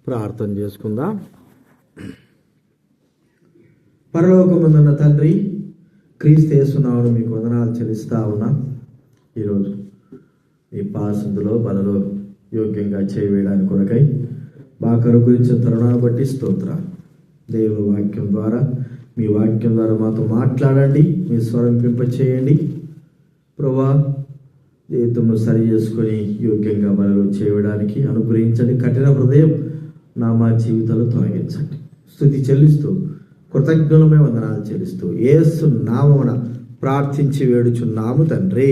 ప్రార్థన చేసుకుందాం. పరలోకమందున్న తండ్రి, క్రీస్తు యేసు నామమున మీకు వందనాలు చెల్లిస్తా ఉన్నా. ఈరోజు ఈ పాసందులో బలలో యోగ్యంగా చేయవేయడానికి కొరకై బాగా అనుగ్రహించిన తరుణాన్ని బట్టి స్తోత్రాలు. దేవుని వాక్యం ద్వారా, మీ వాక్యం ద్వారా మాతో మాట్లాడండి, మీ స్వరం చేయండి ప్రభువా. జీవితంలో సరి చేసుకొని యోగ్యంగా బలలో చేయడానికి అనుగ్రహించండి. కఠిన హృదయం మా జీవితాలు తొలగించండి. స్తుతి చెల్లిస్తూ, కృతజ్ఞులమే వందనాలు చెల్లిస్తూ యేసు నామమున ప్రార్థించి వేడుచున్నాము తండ్రి.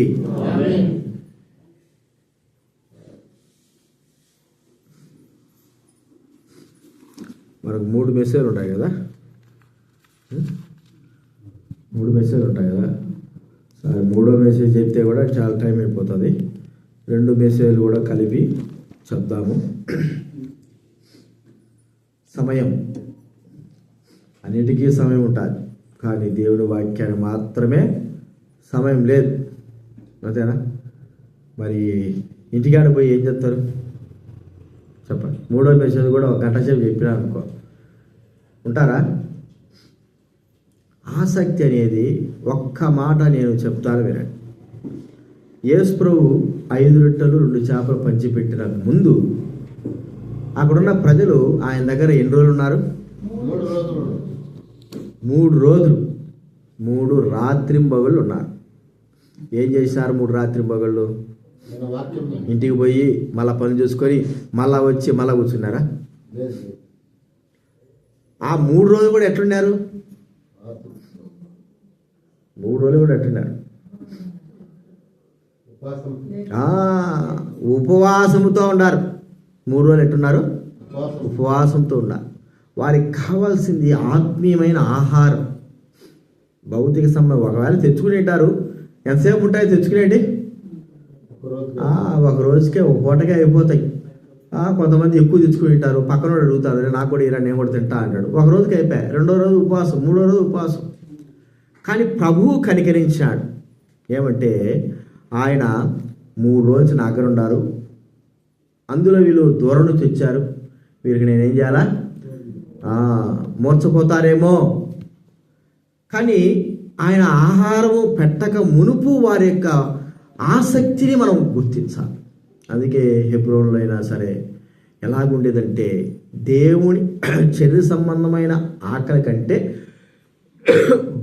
మనకు 3 మెసేజ్లు ఉంటాయి కదా, 3 మెసేజ్లు ఉంటాయి కదా. సరే, 3వ మెసేజ్ చెప్తే కూడా చాలా టైం అయిపోతుంది. 2 మెసేజ్లు కూడా కలిపి చెప్దాము. సమయం, అన్నిటికీ సమయం ఉంటుంది, కానీ దేవుని వాక్యాన్ని మాత్రమే సమయం లేదు. అంతేనా? మరి ఇంటికాడ పోయి ఏం చెప్తారు చెప్పండి. 3వ మెసేజ్ కూడా 1 గంట సేపు చెప్పినా అనుకో, ఉంటారా? ఆసక్తి అనేది ఒక్క మాట నేను చెప్తాను వినండి. యేసు ప్రభు 5 రొట్టెలు 2 చేపలు పంచిపెట్టిన ముందు అక్కడున్న ప్రజలు ఆయన దగ్గర ఎన్ని రోజులు ఉన్నారు? 3 రోజులు, 3 రాత్రింబగళ్ళు ఉన్నారు. ఏం చేశారు 3 రాత్రింబగళ్ళు? ఇంటికి పోయి మళ్ళా పని చూసుకొని మళ్ళా వచ్చి మళ్ళా కూర్చున్నారా? ఆ 3 రోజులు కూడా ఎట్లున్నారు? 3 రోజులు కూడా ఎట్లున్నారు? ఉపవాసముతో ఉన్నారు. 3 రోజులు ఎట్టున్నారు? ఉపవాసంతో ఉన్నారు. వారికి కావాల్సింది ఆత్మీయమైన ఆహారం, భౌతిక సంబంధం. ఒకవేళ తెచ్చుకునేటారు, ఎంతసేపు ఉంటాయి తెచ్చుకునేటి? ఒక రోజుకే, ఒక పూటకే అయిపోతాయి. కొంతమంది ఎక్కువ తెచ్చుకునేటారు, పక్కన అడుగుతారు, నాకు కూడా ఇలా నేను కూడా తింటా అంటాడు. ఒక రోజుకి అయిపోయాయి. 2వ రోజు ఉపవాసం, 3వ రోజు ఉపవాసం. కానీ ప్రభువు కనికరించాడు. ఏమంటే ఆయన 3 రోజులు నా దగ్గర ఉన్నారు. అందులో వీళ్ళు దూరం నుంచి వచ్చారు, వీరికి నేనేం చేయాలా? మూర్చపోతారేమో. కానీ ఆయన ఆహారము పెట్టక మునుపు వారి యొక్క ఆసక్తిని మనం గుర్తించాలి. అందుకే హెబ్రోన్లో అయినా సరే ఎలాగుండేదంటే, దేవుని శరీర సంబంధమైన ఆకలి కంటే,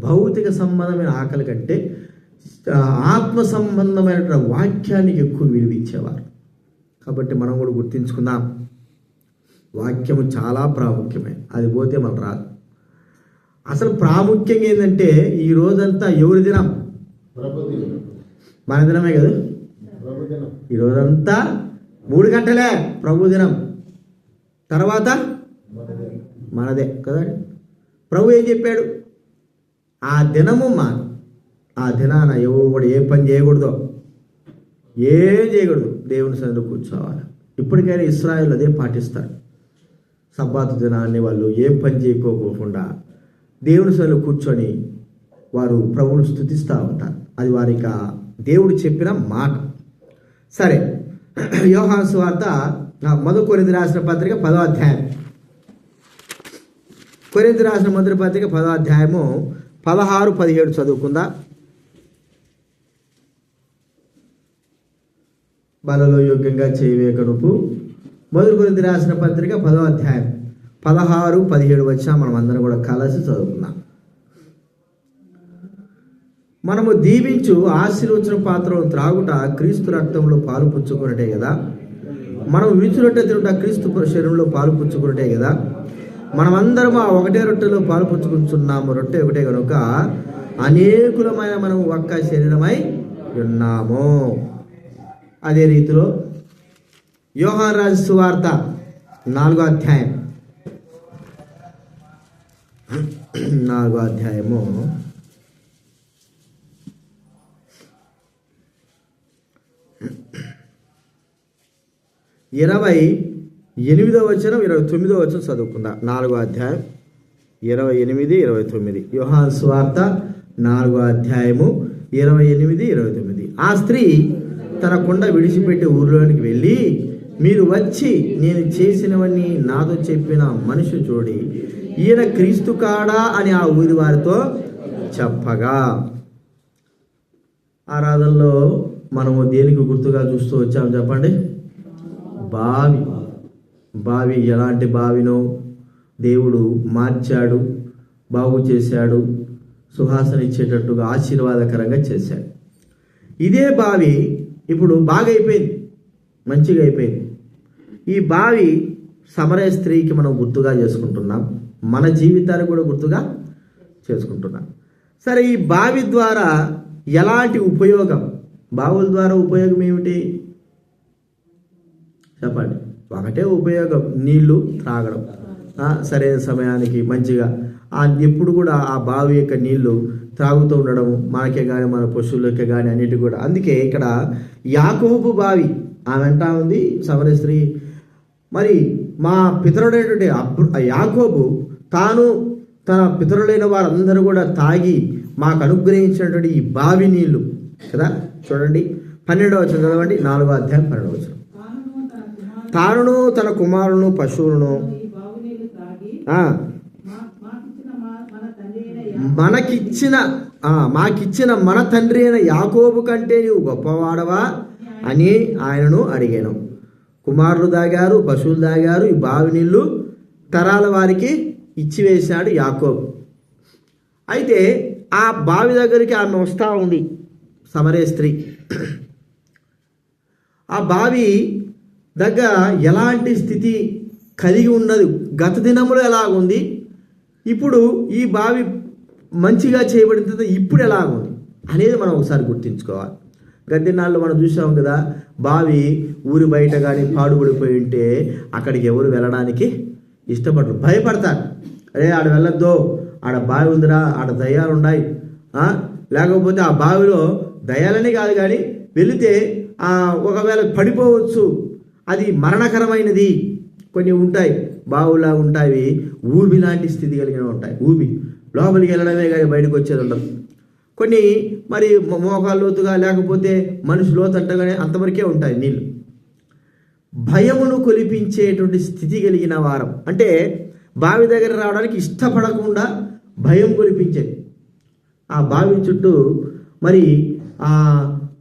భౌతిక సంబంధమైన ఆకలి కంటే ఆత్మ సంబంధమైన వాక్యానికి ఎక్కువ విలువ ఇచ్చేవారు. కాబట్టి మనం కూడా గుర్తించుకుందాం, వాక్యము చాలా ప్రాముఖ్యమైనది. అది పోతే మనం రాదు. అసలు ప్రాముఖ్యంగా ఏంటంటే, ఈ రోజంతా ఎవరి దినం? మన దినమే కదా. ఈ రోజంతా 3 గంటలే ప్రభు దినం, తర్వాత మనదే కదా. ప్రభు ఏం చెప్పాడు? ఆ దినము ఆ దినాన ఎవడు ఏ పని చేయకూడదో, ఏం చేయకూడదు, దేవుని సన్నిధిలో కూర్చోవాలి. ఇప్పటికైనా ఇశ్రాయేలు అదే పాటిస్తారు. సబ్బాతు దినాన్ని వాళ్ళు ఏం పని చేయకోకుండా దేవుని సన్నిధిలో కూర్చొని వారు ప్రభువును స్తుతిస్తూ ఉంటారు. అది వారికి దేవుడు చెప్పిన మాట. సరే, యోహాను సువార్త 1 కొరింథీ రాసిన పత్రిక 10వ అధ్యాయం. కొరింథీ రాసిన మొదటి పత్రిక 10వ అధ్యాయము 16, 17 చదువుకుందా. బలలో యోగ్యంగా చేయవేక నువ్వు. 1 కొరింథీ రాసిన పత్రిక 10వ అధ్యాయం 16, 17 వచ్చినా మనం అందరం కూడా కలిసి చదువుకుందాం. మనము దీవించు ఆశీర్వచన పాత్రను త్రాగుట క్రీస్తు రక్తంలో పాలు పుచ్చుకున్నట్టే కదా. మనం విరుచు రొట్టె తినుట క్రీస్తు శరీరంలో పాలు పుచ్చుకున్నట్టే కదా. మనమందరం ఆ ఒకటే రొట్టెలో పాలు పుచ్చుకుంటున్నాము. రొట్టె ఒకటే కనుక అనేకులమైన మనం ఒక్క శరీరమై ఉన్నాము. అదే రీతిలో యోహాను రాసిన సువార్త 4వ అధ్యాయం 4వ అధ్యాయము 28వ వచనం 29వ వచనం చదువుకుందాం. 4వ అధ్యాయం 28, 29. యోహాను సువార్త 4వ అధ్యాయము 28, 29. ఆ స్త్రీ తన కుండ విడిచిపెట్టి ఊరిలోనికి వెళ్ళి మీరు వచ్చి నేను చేసినవన్నీ నాతో చెప్పిన మనిషి చూడి ఈయన క్రీస్తు కాడా అని ఆ ఊరి వారితో చెప్పగా. ఆరాధనలో మనము దేనికి గుర్తుగా చూస్తూ వచ్చాము చెప్పండి? బావి ఎలాంటి బావినో దేవుడు మార్చాడు, బాగు చేశాడు, సువాసన ఇచ్చేటట్టుగా ఆశీర్వాదకరంగా చేశాడు. ఇదే బావి ఇప్పుడు బాగా అయిపోయింది, మంచిగా అయిపోయింది. ఈ బావి సమరయ స్త్రీకి మనం గుర్తుగా చేసుకుంటున్నాం, మన జీవితాన్ని కూడా గుర్తుగా చేసుకుంటున్నాం. సరే, ఈ బావి ద్వారా ఎలాంటి ఉపయోగం? బావుల ద్వారా ఉపయోగం ఏమిటి చెప్పండి? ఒకటే ఉపయోగం, నీళ్లు త్రాగడం, సరైన సమయానికి మంచిగా ఎప్పుడు కూడా ఆ బావి యొక్క నీళ్లు త్రాగుతూ ఉండడం, మనకే కానీ మన పశువులకే కానీ అన్నిటి కూడా. అందుకే ఇక్కడ యాకోబు బావి ఆమె అంటా ఉంది సమరయ స్త్రీ, మరి మా పితరుడైనటువంటి యాకోబు తాను తన పితరులైన వారందరూ కూడా తాగి మాకు అనుగ్రహించినటువంటి ఈ బావి నీళ్లు కదా. చూడండి 12వ వచనం చదవండి, 4వ అధ్యాయం 12వ వచనం. తానును తన కుమారులను పశువులను మాకిచ్చిన మన తండ్రి అయిన యాకోబు కంటే నీవు గొప్పవాడవా అని ఆయనను అడిగాను. కుమారులు దాగారు, పశువులు దాగారు, ఈ బావి నీళ్లు తరాల వారికి ఇచ్చివేశాడు యాకోబు. అయితే ఆ బావి దగ్గరికి ఆమె వస్తూ ఉంది సమరయ స్త్రీ. ఆ బావి దగ్గర ఎలాంటి స్థితి కలిగి ఉన్నది, గత దినములో ఎలాగుంది, ఇప్పుడు ఈ బావి మంచిగా చేయబడిన తర్వాత ఇప్పుడు ఎలాగుంది అనేది మనం ఒకసారి గుర్తించుకోవాలి. గత దినాల్లో మనం చూసాం కదా, బావి ఊరి బయట కానీ పాడుబడిపోయి ఉంటే అక్కడికి ఎవరు వెళ్ళడానికి ఇష్టపడరు, భయపడతారు. అరే ఆడ వెళ్ళొద్దు, ఆడ బావి ఉందిరా, ఆడ దయ్యాలు ఉన్నాయి, లేకపోతే ఆ బావిలో దయ్యాలని కాదు కానీ వెళితే ఒకవేళ పడిపోవచ్చు, అది మరణకరమైనది. కొన్ని ఉంటాయి బావులా ఉంటాయి, ఊబి లాంటి స్థితి కలిగిన ఉంటాయి. ఊబి లోపలికి వెళ్ళడమే కానీ బయటకు వచ్చేది ఉండదు. కొన్ని మరి మోకాలు లోతుగా లేకపోతే మనిషి లోతంటగానే అంతవరకే ఉంటాయి నీళ్ళు. భయమును కొలిపించేటువంటి స్థితి కలిగిన వారం అంటే బావి దగ్గర రావడానికి ఇష్టపడకుండా భయం కొలిపించేది. ఆ బావి చుట్టూ మరి ఆ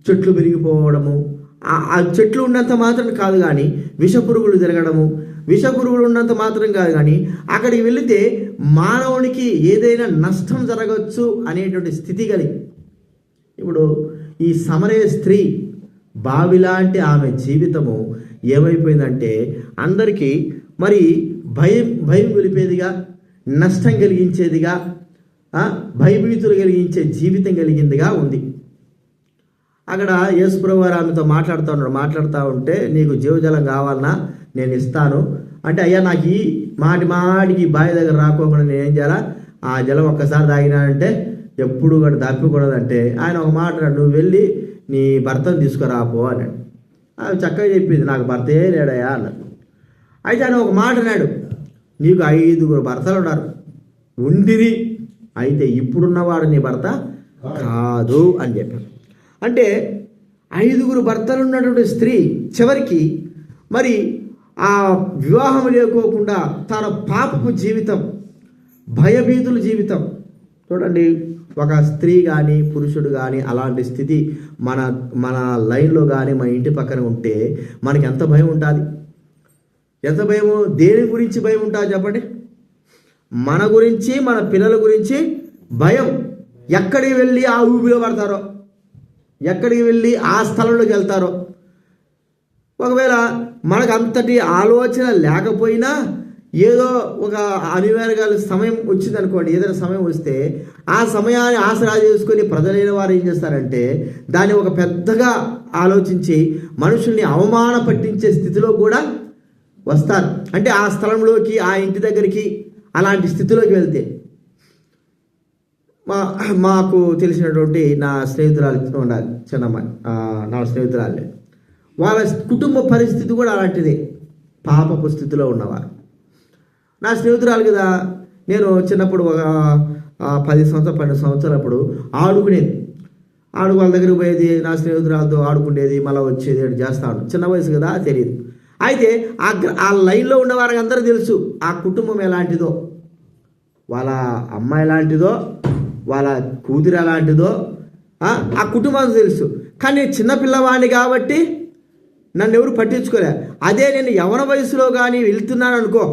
చెట్లు పెరిగిపోవడము, ఆ చెట్లు ఉన్నంత మాత్రం కాదు కానీ విషపురుగులు తిరగడము, విషపురుగులు ఉన్నంత మాత్రం కాదు కానీ అక్కడికి వెళితే మానవునికి ఏదైనా నష్టం జరగవచ్చు అనేటువంటి స్థితి కలిగి. ఇప్పుడు ఈ సమరయ స్త్రీ బావిలాంటి ఆమె జీవితము ఏమైపోయిందంటే అందరికీ మరి భయం కొలిపేదిగా, నష్టం కలిగించేదిగా, భయభీతులు కలిగించే జీవితం కలిగిందిగా ఉంది. అక్కడ యేసుప్రభు వారు ఆమెతో మాట్లాడుతూ ఉంటే నీకు జీవజలం కావాలన్నా నేను ఇస్తాను అంటే, అయ్యా నాకు ఈ మాటికి బావి దగ్గర రాకోకుండా నేను ఏం చేయాలా, ఆ జలం ఒక్కసారి తాగినానంటే ఎప్పుడు కూడా తప్పకూడదంటే ఆయన ఒక మాట అన్నాడు, నువ్వు వెళ్ళి నీ భర్తను తీసుకురాపో అన్నాడు. ఆమె చక్కగా చెప్పింది, నాకు భర్తే లేడయా అన్నాడు. అయితే ఆయన ఒక మాట అన్నాడు, నీకు 5 భర్తలు ఉన్నారు, ఉండిరి, అయితే ఇప్పుడున్నవాడు నీ భర్త కాదు అని చెప్పాడు. అంటే 5 భర్తలు ఉన్నటువంటి స్త్రీ చివరికి మరి ఆ వివాహం లేకోకుండా తన పాపపు జీవితం, భయభీతుల జీవితం. చూడండి, ఒక స్త్రీ కానీ పురుషుడు కానీ అలాంటి స్థితి మన లైన్లో కానీ మన ఇంటి పక్కన ఉంటే మనకి ఎంత భయం ఉంటుంది, ఎంత భయము, దేని గురించి భయం ఉంటుంది చెప్పండి? మన గురించి, మన పిల్లల గురించి భయం. ఎక్కడికి వెళ్ళి ఆ ఊబిలో పడతారో, ఎక్కడికి వెళ్ళి ఆ స్థలంలోకి వెళ్తారో. ఒకవేళ మనకు అంతటి ఆలోచన లేకపోయినా ఏదో ఒక అనివార్య సమయం వచ్చింది అనుకోండి, ఏదైనా సమయం వస్తే ఆ సమయాన్ని ఆసరా చేసుకొని ప్రజలైన వారు ఏం చేస్తారంటే దాన్ని ఒక పెద్దగా ఆలోచించి మనుషుల్ని అవమాన పట్టించే స్థితిలో కూడా వస్తారు. అంటే ఆ స్థలంలోకి, ఆ ఇంటి దగ్గరికి, అలాంటి స్థితిలోకి వెళ్తే. మాకు తెలిసినటువంటి నా స్నేహితురాలు ఉండాలి, చిన్నమ్మాయి, నా స్నేహితురాలే, వాళ్ళ కుటుంబ పరిస్థితి కూడా అలాంటిదే, పాపపు స్థితిలో ఉన్నవారు. నా స్నేహితురాలు కదా, నేను చిన్నప్పుడు ఒక 10 సంవత్సరాలు 12 సంవత్సరాలప్పుడు ఆడుకునేది, వాళ్ళ దగ్గరికి పోయేది, నా స్నేహితురాలతో ఆడుకునేది, మళ్ళీ వచ్చేది, చేస్తా ఉంటాను. చిన్న వయసు కదా తెలియదు. అయితే ఆ లైన్లో ఉన్న వారికి అందరూ తెలుసు ఆ కుటుంబం ఎలాంటిదో, వాళ్ళ అమ్మ ఎలాంటిదో, వాళ్ళ కూతురు ఎలాంటిదో ఆ కుటుంబం తెలుసు. కానీ నేను చిన్నపిల్లవాడిని కాబట్టి నన్ను ఎవరు పట్టించుకోలే. అదే నేను యవ్వన వయసులో కానీ వెళ్తున్నాను అనుకో,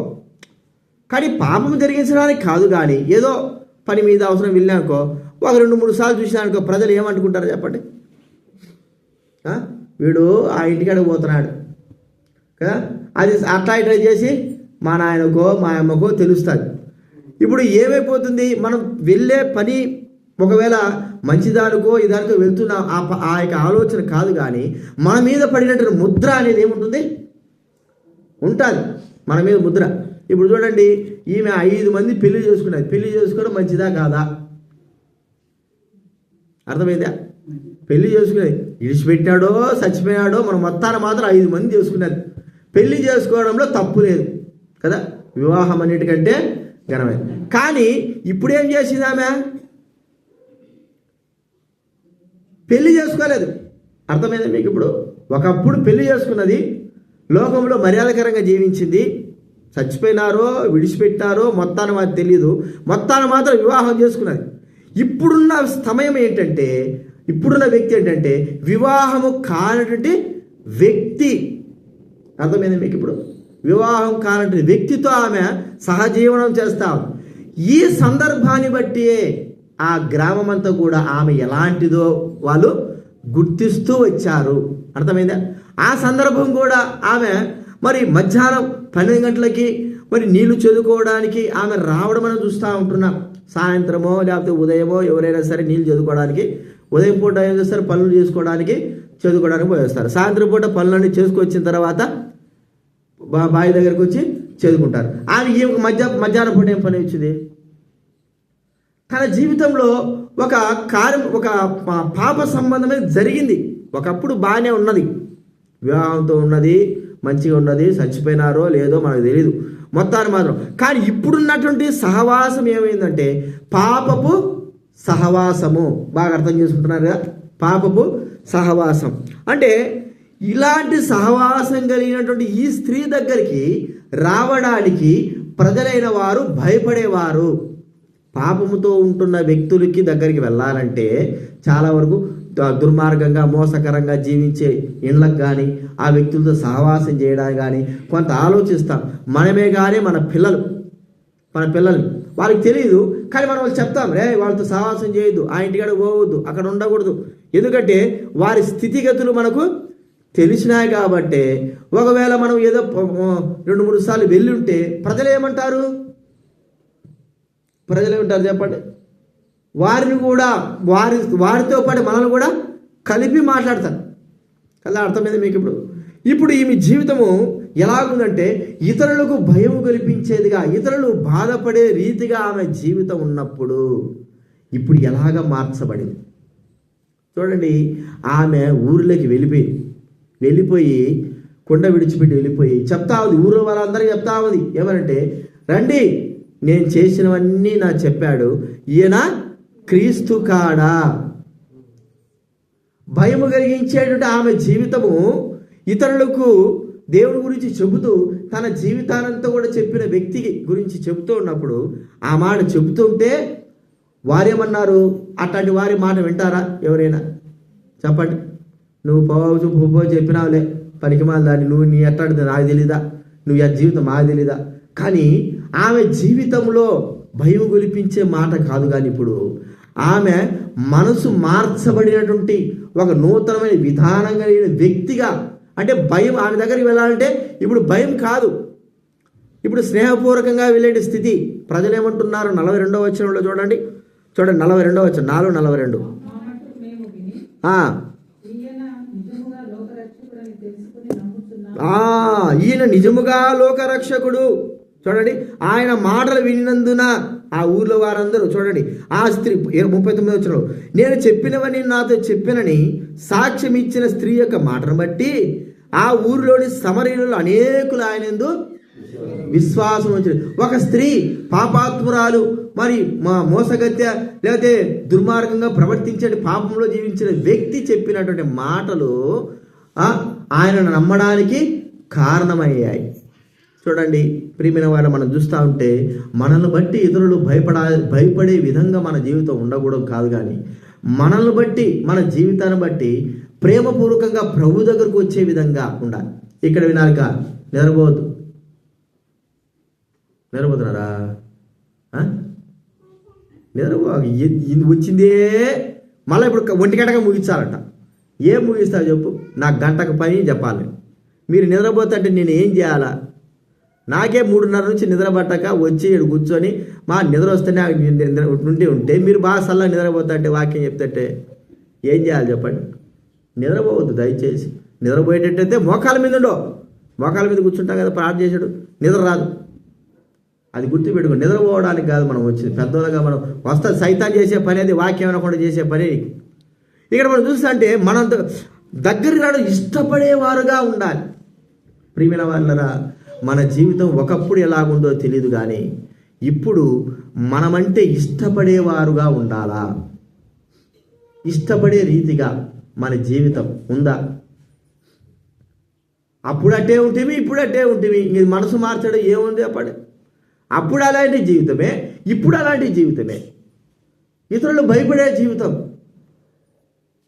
కానీ పాపం జరిగించడానికి కాదు, కానీ ఏదో పని మీద అవసరం వెళ్ళానుకో, ఒక 2-3 సార్లు చూసినానుకో, ప్రజలు ఏమనుకుంటారో చెప్పండి? వీడు ఆ ఇంటికాడికి పోతున్నాడు కదా, అది అట్లా ఇట్లా చేసి మా నాయనకో మా అమ్మకో తెలుస్తుంది. ఇప్పుడు ఏమైపోతుంది, మనం వెళ్ళే పని ఒకవేళ మంచిదానికో ఇదానికో వెళ్తున్నా ఆ యొక్క ఆలోచన కాదు, కానీ మన మీద పడినటువంటి ముద్ర అనేది ఏముంటుంది, ఉంటుంది మన మీద ముద్ర. ఇప్పుడు చూడండి, ఈమె 5 మంది పెళ్లి చేసుకున్నది. పెళ్లి చేసుకోవడం మంచిదా కాదా? అర్థమైందా? పెళ్లి చేసుకునేది ఇడిచిపెట్టాడో చచ్చిపోయాడో మనం మొత్తాన మాత్రం 5 మంది చేసుకున్నది. పెళ్లి చేసుకోవడంలో తప్పు లేదు కదా, వివాహం అన్నిటికంటే ఘనమైంది. కానీ ఇప్పుడు ఏం చేసింది ఆమె? పెళ్లి చేసుకోలేదు. అర్థమైందా మీకు? ఇప్పుడు ఒకప్పుడు పెళ్లి చేసుకున్నది, లోకంలో మర్యాదకరంగా జీవించింది, చచ్చిపోయినారో విడిచిపెట్టినారో మొత్తాన మాకు తెలియదు, మొత్తాన మాత్రం వివాహం చేసుకున్నది. ఇప్పుడున్న సమయం ఏంటంటే, ఇప్పుడున్న వ్యక్తి ఏంటంటే వివాహము కానటువంటి వ్యక్తి. అర్థమైంది మీకు? ఇప్పుడు వివాహం కానటువంటి వ్యక్తితో ఆమె సహజీవనం చేస్తాం. ఈ సందర్భాన్ని బట్టి ఆ గ్రామం అంతా కూడా ఆమె ఎలాంటిదో వాళ్ళు గుర్తిస్తూ వచ్చారు. అర్థమైందా? ఆ సందర్భం కూడా ఆమె మరి మధ్యాహ్నం 12 గంటలకి మరి నీళ్లు చదువుకోవడానికి ఆమె రావడం మనం చూస్తూ ఉంటున్నాం. సాయంత్రమో లేకపోతే ఉదయమో ఎవరైనా సరే నీళ్ళు చదువుకోవడానికి, ఉదయం పూట ఏం చేస్తారు, పనులు చేసుకోవడానికి చదువుకోవడానికి పోయేస్తారు. సాయంత్రం పూట పనులన్నీ చేసుకొచ్చిన తర్వాత బావి దగ్గరికి వచ్చి చదువుకుంటారు. ఆమె ఈ మధ్యాహ్నం పూట ఏం పని వచ్చింది? తన జీవితంలో ఒక పాప సంబంధమే జరిగింది. ఒకప్పుడు బాగానే ఉన్నది, వివాహంతో ఉన్నది, మంచిగా ఉన్నది, చచ్చిపోయినారో లేదో మనకు తెలియదు మొత్తాన్ని మాత్రం. కానీ ఇప్పుడున్నటువంటి సహవాసం ఏమైందంటే పాపపు సహవాసము. బాగా అర్థం చేసుకుంటున్నారు కదా, పాపపు సహవాసం అంటే ఇలాంటి సహవాసం కలిగినటువంటి ఈ స్త్రీ దగ్గరికి రావడానికి ప్రజలైన వారు భయపడేవారు. పాపముతో ఉంటున్న వ్యక్తులకి దగ్గరికి వెళ్ళాలంటే చాలా వరకు దుర్మార్గంగా మోసకరంగా జీవించే ఇండ్లకు కానీ ఆ వ్యక్తులతో సహవాసం చేయడానికి కానీ కొంత ఆలోచిస్తాం. మనమే కానీ మన పిల్లలు వాళ్ళకి తెలియదు, కానీ మనం వాళ్ళు చెప్తాం, రే వాళ్ళతో సహవాసం చేయొద్దు, ఆ ఇంటికాడ పోవద్దు, అక్కడ ఉండకూడదు. ఎందుకంటే వారి స్థితిగతులు మనకు తెలిసినాయి కాబట్టి. ఒకవేళ మనం ఏదో 2-3 సార్లు వెళ్ళి ఉంటే ప్రజలు ఏమంటారు చెప్పండి? వారిని కూడా వారితో పాటు మనల్ని కూడా కలిపి మాట్లాడతారు కదా. అర్థమైంది మీకు? ఇప్పుడు ఈమె జీవితము ఎలాగుందంటే ఇతరులకు భయం కల్పించేదిగా, ఇతరులు బాధపడే రీతిగా ఆమె జీవితం ఉన్నప్పుడు ఇప్పుడు ఎలాగ మార్చబడింది చూడండి. ఆమె ఊరిలోకి వెళ్ళిపోయి కొండ విడిచిపెట్టి వెళ్ళిపోయి చెప్తా ఉంది, ఊరు వాళ్ళందరికీ చెప్తా ఉంది. ఏమనంటే, రండి నేను చేసినవన్నీ నాకు చెప్పాడు, ఈయన క్రీస్తు కాడా. భయము కలిగించేటువంటి ఆమె జీవితము ఇతరులకు దేవుని గురించి చెబుతూ తన జీవితానంతా కూడా చెప్పిన వ్యక్తి గురించి చెబుతూ ఉన్నప్పుడు ఆ మాట చెబుతుంటే వారేమన్నారు? అట్లాంటి వారి మాట వింటారా ఎవరైనా? చెప్పండి. నువ్వు పోవో చెప్పినావులే, పనికిమాల దాన్ని, నువ్వు నీ ఎట్లాంటిది నాకు తెలీదా, నువ్వు ఆ జీవితం మాకు తెలీదా. కానీ ఆమె జీవితంలో భయం గొలిపించే మాట కాదు, కానీ ఇప్పుడు ఆమె మనసు మార్చబడినటువంటి ఒక నూతనమైన విధానం కలిగిన వ్యక్తిగా, అంటే భయం ఆమె దగ్గరికి వెళ్ళాలంటే ఇప్పుడు భయం కాదు, ఇప్పుడు స్నేహపూర్వకంగా వెళ్ళే స్థితి. ప్రజలు ఏమంటున్నారు? 42వ వచనంలో చూడండి 42వ వచనం 4:42. ఈయన నిజముగా లోకరక్షకుడు. చూడండి, ఆయన మాటలు విన్నందున ఆ ఊర్లో వారందరూ చూడండి, ఆ స్త్రీ 39వ వచనంలో నేను చెప్పినవని నాతో చెప్పినని సాక్ష్యం ఇచ్చిన స్త్రీ యొక్క మాటను బట్టి ఆ ఊరిలోని సమరయులు అనేకులు ఆయనందు విశ్వాసం ఉంచారు. ఒక స్త్రీ పాపాత్మురాలు, మరి మోసగత్య లేకపోతే దుర్మార్గంగా ప్రవర్తించే పాపంలో జీవించిన వ్యక్తి చెప్పినటువంటి మాటలు ఆయనను నమ్మడానికి కారణమయ్యాయి. చూడండి ప్రియమైన వారు, మనం చూస్తూ ఉంటే మనల్ని బట్టి ఇతరులు భయపడే విధంగా మన జీవితం ఉండకూడదు కాదు, కానీ మనల్ని బట్టి మన జీవితాన్ని బట్టి ప్రేమపూర్వకంగా ప్రభు దగ్గరకు వచ్చే విధంగా ఉండాలి. ఇక్కడ వినాలిక నిద్రపోతున్నారా? వచ్చిందే మళ్ళీ ఇప్పుడు 1 గంటగా ముగించాలట. ఏం ముగిస్తావు చెప్పు? నాకు గంటకు పని చెప్పాలి. మీరు నిద్రపోతుంటే నేను ఏం చేయాలా? నాకే 3:30 నుంచి నిద్ర పట్టక వచ్చి ఇక్కడ కూర్చొని మా నిద్ర వస్తేనే ఉంటే మీరు బాగా సల్లా నిద్రపోతుంటే వాక్యం చెప్తుంటే ఏం చేయాలి చెప్పండి? నిద్రపోవద్దు దయచేసి. నిద్రపోయేటట్టయితే మోకాల మీద కూర్చుంటాం కదా, ప్రార్థన చేసాడు, నిద్ర రాదు. అది గుర్తుపెట్టుకో. నిద్రపోవడానికి కాదు మనం వచ్చింది. పెద్దోళ్ళగా మనం వస్తా సైతాన్ చేసే పని, అది వాక్యం అనకుండా చేసే పని. ఇక్కడ మనం చూస్తుంటే మనం దగ్గర రాడు ఇష్టపడేవారుగా ఉండాలి. ప్రియమైన వాళ్ళరా, మన జీవితం ఒకప్పుడు ఎలాగుందో తెలియదు, కానీ ఇప్పుడు మనమంటే ఇష్టపడేవారుగా ఉండాలా? ఇష్టపడే రీతిగా మన జీవితం ఉందా? అప్పుడు అట్టే ఉంటుంది, ఇప్పుడు అట్టే ఉంటుంది. ఇది మనసు మార్చడం ఏముంది అప్పుడు? అప్పుడు అలాంటి జీవితమే, ఇప్పుడు అలాంటి జీవితమే. ఇతరులు భయపడే జీవితం.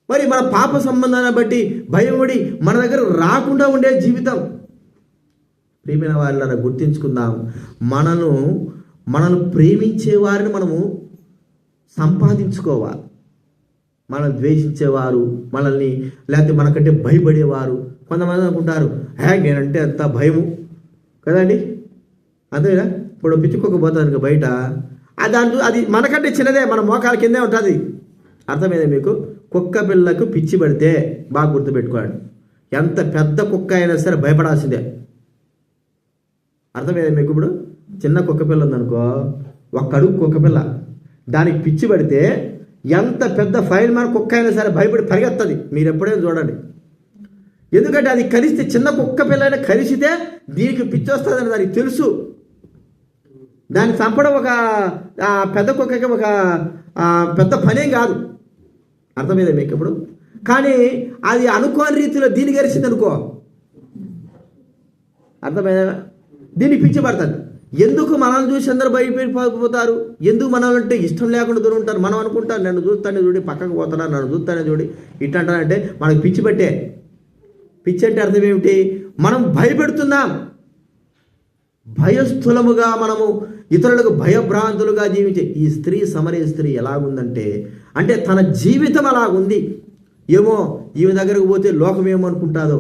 మరి మన పాప సంబంధాన్ని బట్టి భయపడి మన దగ్గర రాకుండా ఉండే జీవితం. ప్రియమైన వాళ్ళని గుర్తించుకుందాం. మనల్ని ప్రేమించే వారిని మనము సంపాదించుకోవాలి. మనల్ని ద్వేషించేవారు, మనల్ని లేకపోతే మనకంటే భయపడేవారు కొంతమంది అనుకుంటారు, నేనంటే అంత భయము కదండి, అంతేనా? ఇప్పుడు పిచ్చుకోకపోతాను బయట, అది మనకంటే చిన్నదే, మన మోకాల కిందే ఉంటుంది. అర్థమైందా మీకు? కుక్క పిల్లకు పిచ్చి పడితే బాగా గుర్తుపెట్టుకోండి, ఎంత పెద్ద కుక్క అయినా సరే భయపడాల్సిందే. అర్థమైందా మీకు? ఇప్పుడు చిన్న కుక్క పిల్ల ఉందనుకో, ఒక్క అడుగు కుక్క పిల్ల, దానికి పిచ్చి పడితే ఎంత పెద్ద ఫైల్ మన కుక్క అయినా సరే భయపడి పరిగెత్తది. మీరు ఎప్పుడైనా చూడండి. ఎందుకంటే అది కలిస్తే, చిన్న కుక్క పిల్లైనా కలిసితే దీనికి పిచ్చి వస్తుందని దానికి తెలుసు. దాన్ని చంపడం ఒక పెద్ద కుక్కకి ఒక పెద్ద పనేం కాదు. అర్థమైందా మీకు ఇప్పుడు? కానీ అది అనుకోని రీతిలో దీన్ని గరిచింది అనుకో, అర్థమైందా? దీన్ని పిచ్చి పడుతుంది. ఎందుకు మనల్ని చూసి అందరూ భయపడిపోతారు? ఎందుకు మనల్ని అంటే ఇష్టం లేకుండా దూరం ఉంటారు? మనం అనుకుంటారు, నన్ను చూస్తానే చూడి పక్కకు పోతున్నారు, నన్ను చూస్తానే చూడి ఇట్లా అంటారంటే మనకు పిచ్చి పట్టే. పిచ్చి అంటే అర్థం ఏమిటి? మనం భయపెడుతున్నాం. భయస్థులముగా మనము ఇతరులకు భయభ్రాంతులుగా జీవించే ఈ స్త్రీ, సమరయ స్త్రీ ఎలాగుందంటే, అంటే తన జీవితం అలాగుంది. ఏమో ఈమె దగ్గరకు పోతే లోకం ఏమనుకుంటాదో,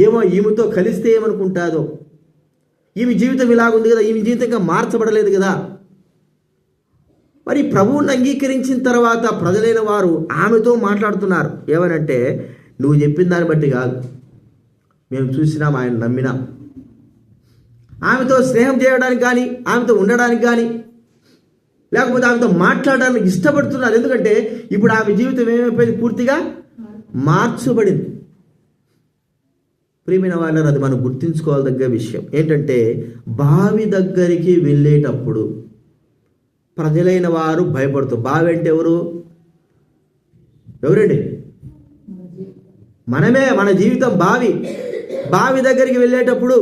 ఏమో ఈమెతో కలిస్తే ఏమనుకుంటాదో, ఈమె జీవితం ఇలాగుంది కదా, ఈమె జీవితంగా మార్చబడలేదు కదా. మరి ప్రభువుని అంగీకరించిన తర్వాత ప్రజలైన వారు ఆమెతో మాట్లాడుతున్నారు. ఏమనంటే, నువ్వు చెప్పిన దాన్ని బట్టి కాదు, మేము చూసినాం, ఆయన నమ్మినాం. ఆమెతో స్నేహం చేయడానికి కానీ, ఆమెతో ఉండడానికి కానీ, లేకపోతే ఆమెతో మాట్లాడడానికి ఇష్టపడుతున్నారు. ఎందుకంటే ఇప్పుడు ఆమె జీవితం ఏమైపోయింది? పూర్తిగా మార్చబడింది. ప్రియమైన వాళ్ళని, అది మనం గుర్తించుకోవాల్సిన విషయం ఏంటంటే, బావి దగ్గరికి వెళ్ళేటప్పుడు ప్రజలైన వారు భయపడుతారు. బావి అంటే ఎవరండి? మనమే. మన జీవితం బావి. బావి దగ్గరికి వెళ్ళేటప్పుడు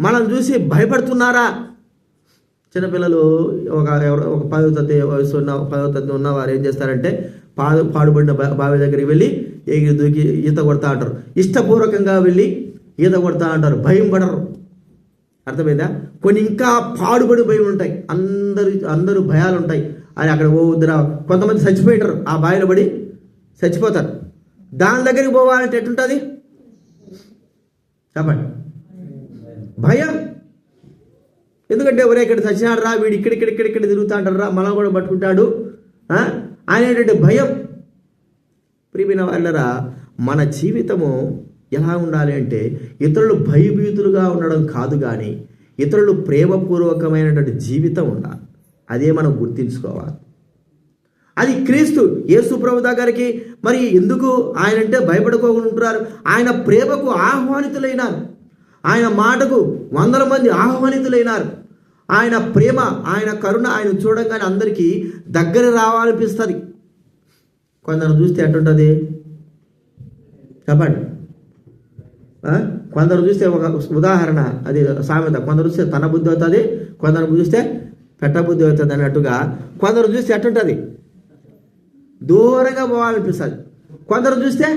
మనం చూసి భయపడుతున్నారా? చిన్నపిల్లలు ఒక 10వ తరగతి ఉన్నవారు ఏం చేస్తారంటే, పాడుబడిన బావి దగ్గరికి వెళ్ళి ఎగిరి దూకి ఈత కొడతా అంటారు. ఇష్టపూర్వకంగా వెళ్ళి ఈత కొడతా అంటారు, భయం పడరు. అర్థమైందా? కొన్ని ఇంకా పాడుబడి భయం ఉంటాయి, అందరూ భయాలు ఉంటాయి. అని అక్కడ పోవద్దురా. కొంతమంది చచ్చిపోయింటారు, ఆ బావిలో పడి చచ్చిపోతారు. దాని దగ్గరికి పోవాలంటే ఎట్లుంటుంది చెప్పండి? భయం. ఎందుకంటే ఎవరే ఇక్కడ చచ్చినాడు రా, వీడు ఇక్కడ తిరుగుతా అంటారు రా, మనం కూడా పట్టుకుంటాడు అనేటువంటి భయం. ప్రియమైన వాళ్ళరా, మన జీవితము ఎలా ఉండాలి అంటే, ఇతరులు భయభీతులుగా ఉండడం కాదు, కానీ ఇతరులు ప్రేమపూర్వకమైనటువంటి జీవితం ఉండాలి. అదే మనం గుర్తించుకోవాలి. అది క్రీస్తు యేసు ప్రభు దగ్గరికి మరి ఎందుకు ఆయన అంటే భయపడుకోకుండా ఉంటున్నారు? ఆయన ప్రేమకు ఆహ్వానితులైనారు. ఆయన మాటకు 100 మంది ఆహ్వానితులైనారు. ఆయన ప్రేమ, ఆయన కరుణ, ఆయన చూడంగానే అందరికీ దగ్గర రావాలనిపిస్తుంది. కొందరు చూస్తే ఎట్టుంటుంది చెప్పండి? కొందరు చూస్తే ఒక ఉదాహరణ, అది సామెత, కొందరు చూస్తే తన బుద్ధి అవుతుంది, కొందరు చూస్తే పెట్ట బుద్ధి అవుతుంది అన్నట్టుగా. కొందరు చూస్తే ఎట్టుంటుంది, దూరంగా పోవాలనిపిస్తుంది. కొందరు చూస్తే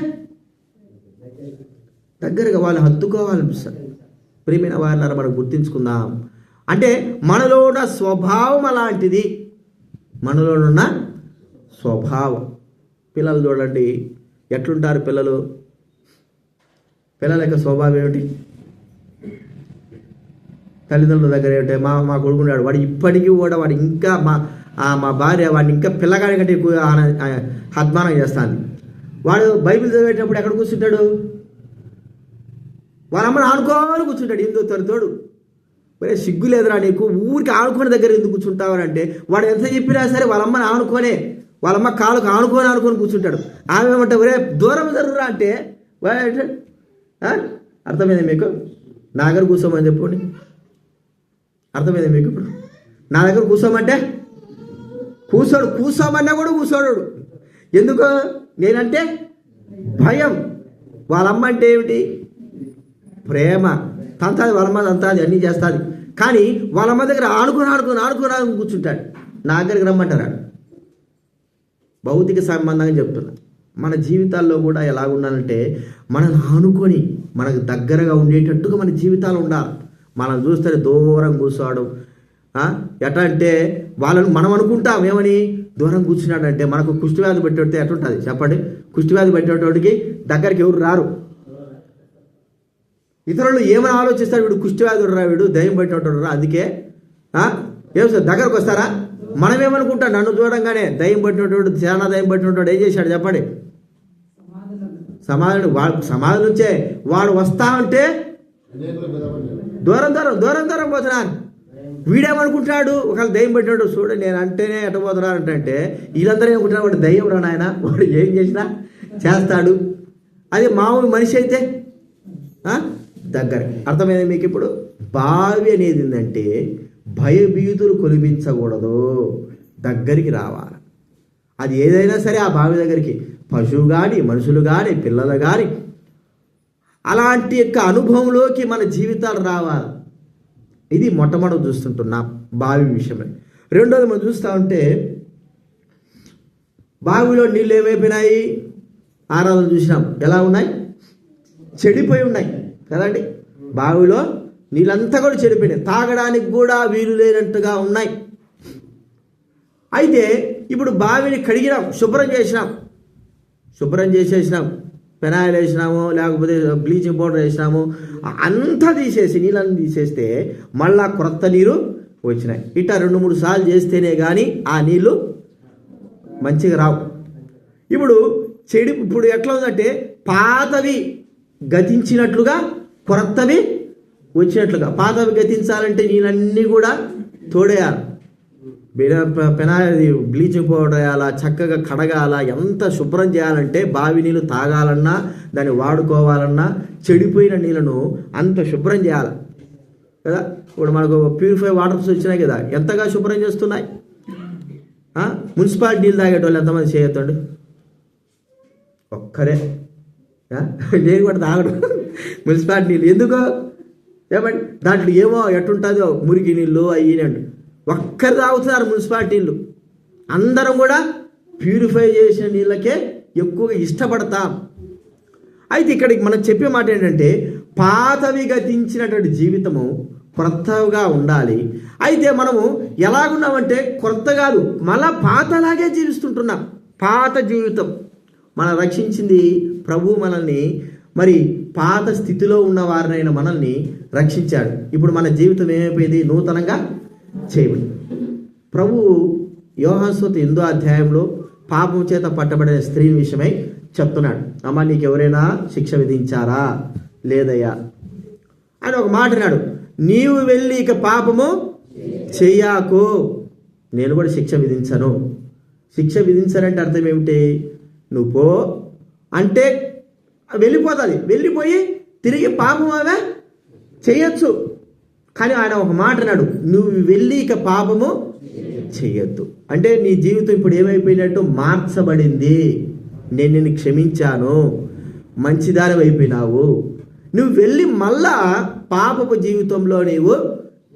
దగ్గరగా వాళ్ళు హత్తుకోవాలనిపిస్తుంది. ప్రియమైన వారిని మనం గుర్తించుకుందాం. అంటే మనలో ఉన్న స్వభావం అలాంటిది, మనలో ఉన్న స్వభావం. పిల్లలు చూడండి ఎట్లుంటారు. పిల్లల యొక్క స్వభావం ఏమిటి? తల్లిదండ్రుల దగ్గర ఏమిటి? మా కొడుకున్నాడు, వాడు ఇప్పటికీ కూడా వాడు ఇంకా మా భార్య వాడిని ఇంకా పిల్లగాడి కంటే ఎక్కువ అద్మానం చేస్తాను. వాడు బైబిల్ చదివేటప్పుడు ఎక్కడ కూర్చుంటాడు? వాళ్ళ అమ్మని ఆనుకోని కూర్చుంటాడు. ఇందో తోడు మరే సిగ్గు లేదురా నీకు, ఊరికి ఆనుకునే దగ్గర ఎందుకు కూర్చుంటావు అంటే, వాడు ఎంత చెప్పినా సరే వాళ్ళ అమ్మని ఆనుకోనే, వాళ్ళమ్మ కాళ్ళకు ఆనుకొని కూర్చుంటాడు. ఆమె ఏమంటే ఒరే దూరం జరుగురా అంటే అర్థమైంది మీకు? నా దగ్గర కూర్చోమని చెప్పండి. అర్థమైంది మీకు? ఇప్పుడు నా దగ్గర కూర్చోమంటే కూర్చోమన్నా కూడా కూర్చోడు. ఎందుకు? నేనంటే భయం. వాళ్ళమ్మ అంటే ఏమిటి? ప్రేమ. తంతాది, వాళ్ళమ్మ తంతాది, అన్నీ చేస్తుంది. కానీ వాళ్ళమ్మ దగ్గర ఆడుకుని కూర్చుంటాడు. నా దగ్గరికి రమ్మంటారా? భౌతిక సంబంధంగా చెప్తున్నా. మన జీవితాల్లో కూడా ఎలా ఉండాలంటే, మనల్ని ఆనుకొని మనకు దగ్గరగా ఉండేటట్టుగా మన జీవితాలు ఉండాలి. మనం చూస్తే దూరం కూర్చోవడం ఎట్లా అంటే, వాళ్ళని మనం అనుకుంటాం ఏమని, దూరం కూర్చున్నాడంటే మనకు కుష్టివ్యాధి పెట్టేస్తే ఎట్లుంటుంది చెప్పండి? కుష్టివ్యాధి పెట్టేటోడికి దగ్గరికి ఎవరు రారు. ఇతరులు ఏమైనా ఆలోచిస్తారు, వీడు కుష్టివ్యాధి రా, వీడు దయ్యం పెట్టేటోడు రా, అందుకే ఏం సార్ దగ్గరకు వస్తారా? మనమేమనుకుంటాం, నన్ను చూడంగానే దయ్యం పట్టినోడు, చాలా దయ్యం పట్టినోడు ఏం చేశాడు చెప్పండి? సమాధి నుంచే వాడు వస్తా ఉంటే దూరం పోతున్నారు. వీడేమనుకుంటున్నాడు, ఒకవేళ దయ్యం పెట్టినాడు చూడు నేను అంటేనే ఎట్టబోతున్నారు అంటే, వీళ్ళందరూ ఏమనుకుంటున్నారు, వాడు దయ్యం రా నాయన, వాడు ఏం చేసినా చేస్తాడు. అదే మామూలు మనిషి అయితే దగ్గర. అర్థమైంది మీకు? ఇప్పుడు బావి అనేది ఏంటంటే, భయభీతులు కొలిపించకూడదు, దగ్గరికి రావాలి. అది ఏదైనా సరే ఆ బావి దగ్గరికి, పశువు కానీ, మనుషులు కానీ, పిల్లలు కానీ, అలాంటి యొక్క అనుభవంలోకి మన జీవితాలు రావాలి. ఇది మొట్టమొదటి చూస్తుంటున్నాం బావి విషయమే. రెండోది మనం చూస్తూ ఉంటే, బావిలో నీళ్ళు ఏమైపోయినాయి? ఆరాధన చూసినాం, ఎలా ఉన్నాయి? చెడిపోయి ఉన్నాయి కదండి. బావిలో నీళ్ళంతా కూడా చెడిపోయినాయి, తాగడానికి కూడా వీలు లేనట్టుగా ఉన్నాయి. అయితే ఇప్పుడు బావిని కడిగినాం, శుభ్రం చేసేసినాం, పెనాయిల్ వేసినాము, లేకపోతే బ్లీచింగ్ పౌడర్ వేసినాము, అంతా తీసేసి నీళ్ళని తీసేస్తే మళ్ళా క్రొత్త నీరు వచ్చినాయి. ఇట్లా 2-3 సార్లు చేస్తేనే కానీ ఆ నీళ్ళు మంచిగా రావు. ఇప్పుడు ఎట్లా ఉందంటే, పాతవి గతించినట్లుగా క్రొత్తవి వచ్చినట్లుగా. పాతవి గతించాలంటే నీళ్ళన్నీ కూడా తోడేయాలి, బ్లీచింగ్ పౌడర్ వేయాలా, చక్కగా కడగాల, ఎంత శుభ్రం చేయాలంటే, బావి నీళ్ళు తాగాలన్నా, దాన్ని వాడుకోవాలన్నా, చెడిపోయిన నీళ్ళను అంత శుభ్రం చేయాలి కదా. ఇప్పుడు మనకు ప్యూరిఫై వాటర్స్ వచ్చినాయి కదా, ఎంతగా శుభ్రం చేస్తున్నాయి. మున్సిపాలిటీ నీళ్ళు తాగేటోళ్ళు ఎంతమంది చేయొద్దండి? ఒక్కరే. నేను కూడా తాగడం మున్సిపాలిటీ నీళ్ళు. ఎందుకు ఏమండి? దాంట్లో ఏమో ఎట్టుంటుందో మురికి నీళ్ళు అయ్యినండి. ఒక్కరు తాగుతున్నారు మున్సిపాలిటీ నీళ్ళు. అందరం కూడా ప్యూరిఫై చేసిన నీళ్ళకే ఎక్కువగా ఇష్టపడతాం. అయితే ఇక్కడికి మనం చెప్పే మాట ఏంటంటే, పాతవి గతించినటువంటి జీవితము క్రొత్తగా ఉండాలి. అయితే మనము ఎలాగున్నామంటే, క్రొత్త కాదు, మళ్ళా పాతలాగే జీవిస్తుంటున్నాం. పాత జీవితం. మనం రక్షించింది ప్రభు మనల్ని, మరి పాత స్థితిలో ఉన్న వారినైనా మనల్ని రక్షించాడు. ఇప్పుడు మన జీవితం ఏమైపోయింది? నూతనంగా చేయబడి. ప్రభు యోహాను సువార్త 8వ అధ్యాయంలో పాపం చేత పట్టబడిన స్త్రీ విషయమై చెప్తున్నాడు. అమ్మ, నీకు ఎవరైనా శిక్ష విధించారా? లేదయ్యా అని ఒక మాట అన్నాడు. నీవు వెళ్ళి ఇక పాపము చెయ్యాకు, నేను కూడా శిక్ష విధించను. శిక్ష విధించాలంటే అర్థం ఏమిటి? నువ్వు పో అంటే వెళ్ళిపోతుంది, వెళ్ళిపోయి తిరిగి పాపం అవే చెయ్యొచ్చు. కానీ ఆయన ఒక మాట అన్నాడు, నువ్వు వెళ్ళి ఇక పాపము చెయ్యొద్దు. అంటే నీ జీవితం ఇప్పుడు ఏమైపోయినట్టు? మార్చబడింది. నేను నిన్ను క్షమించాను, మంచిదారి అయిపోయినావు, నువ్వు వెళ్ళి మళ్ళా పాపపు జీవితంలో నీవు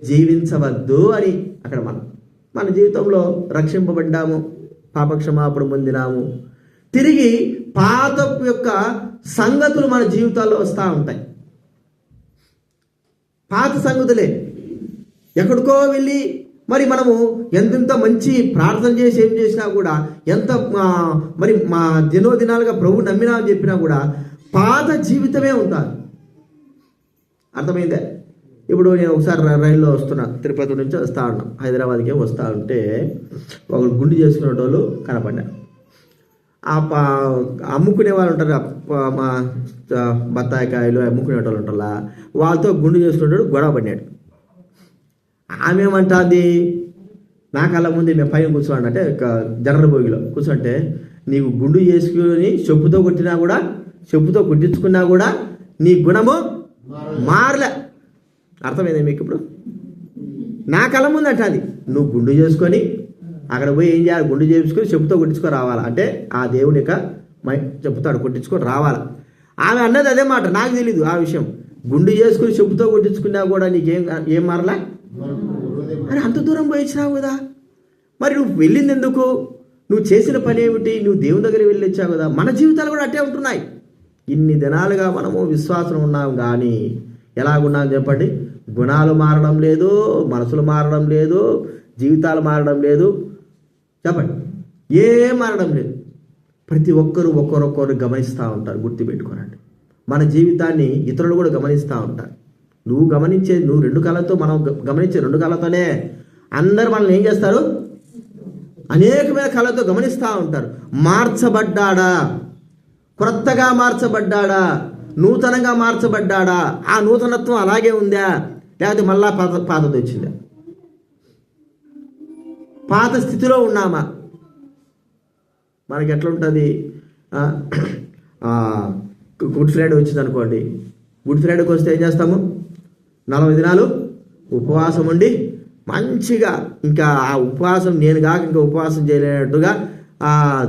జీవించవద్దు అని అక్కడ మన జీవితంలో రక్షింపబడ్డాము, పాపక్షమాపణ పొందినాము. తిరిగి పాత యొక్క సంగతులు మన జీవితాల్లో వస్తూ ఉంటాయి. పాత సంగతులే ఎక్కడికో వెళ్ళి మరి మనము ఎంతెంత మంచి ప్రార్థన చేసి ఏం చేసినా కూడా, ఎంత మరి మా దినోదినాలుగా ప్రభు నమ్మినా అని చెప్పినా కూడా పాత జీవితమే ఉంటుంది. అర్థమైందే? ఇప్పుడు నేను ఒకసారి రైల్లో వస్తున్నా, తిరుపతి నుంచి వస్తూ ఉన్నాం, హైదరాబాద్కి వస్తూ ఉంటే ఒకరు గుండు చేసుకునే వాళ్ళు కనపడ్డా. అమ్ముకునే వాళ్ళు ఉంటారు, మా బత్తాయికాయలు అమ్ముకునే వాళ్ళు ఉంటారా, వాళ్ళతో గుండు చేసుకునేవాడు గొడవ పడినాడు. ఆమె ఏమంటుంది, నా కళ్ళ ముందు మేము పైన కూర్చోండి అంటే జనరల్ భోగిలో కూర్చుంటే, నీకు గుండు చేసుకుని చెప్పుతో కొట్టినా కూడా, చెప్పుతో కుట్టించుకున్నా కూడా నీ గుణము మారలే. అర్థమైంది మీకు? ఇప్పుడు నా కళ్ళ ముందు అంటుంది, నువ్వు గుండు చేసుకొని అక్కడ పోయి ఏం చేయాలి, గుండు చేసుకొని చెప్పుతో కొట్టించుకొని రావాలా అంటే ఆ దేవుని యొక్క చెప్పుతాడు కొట్టించుకొని రావాలా. ఆమె అన్నది అదే మాట, నాకు తెలీదు ఆ విషయం. గుండు చేసుకుని చెప్పుతో కొట్టించుకున్నా కూడా నీకేం మారలా అని అంత దూరం పోయించినావు కదా. మరి నువ్వు వెళ్ళింది ఎందుకు? నువ్వు చేసిన పని ఏమిటి? నువ్వు దేవుని దగ్గర వెళ్ళి వచ్చావు కదా. మన జీవితాలు కూడా అట్టే ఉంటున్నాయి. ఇన్ని దినాలుగా మనము విశ్వాసం ఉన్నాం, కానీ ఎలాగున్నాం చెప్పండి? గుణాలు మారడం లేదు, మనసులు మారడం లేదు, జీవితాలు మారడం లేదు. చెప్పండి, ఏం మారడం లేదు. ప్రతి ఒక్కరు ఒక్కరొక్కరు గమనిస్తూ ఉంటారు. గుర్తుపెట్టుకోనండి, మన జీవితాన్ని ఇతరులు కూడా గమనిస్తూ ఉంటారు. నువ్వు గమనించే, నువ్వు రెండు కళ్ళతో, మనం గమనించే రెండు కళ్ళతోనే అందరు మనల్ని ఏం చేస్తారు? అనేకమైన కళ్ళతో గమనిస్తూ ఉంటారు. మార్చబడ్డాడా, క్రొత్తగా మార్చబడ్డాడా, నూతనంగా మార్చబడ్డాడా, ఆ నూతనత్వం అలాగే ఉందా, లేకపోతే మళ్ళా పాతది వచ్చిందా, పాత స్థితిలో ఉన్నామా? మనకి ఎట్లా ఉంటుంది? గుడ్ ఫ్రైడే వచ్చింది అనుకోండి, గుడ్ ఫ్రైడేకి వస్తే ఏం చేస్తాము? 40 దినాలు ఉపవాసం ఉండి మంచిగా, ఇంకా ఆ ఉపవాసం నేను కాక ఇంకా ఉపవాసం చేయలేనట్టుగా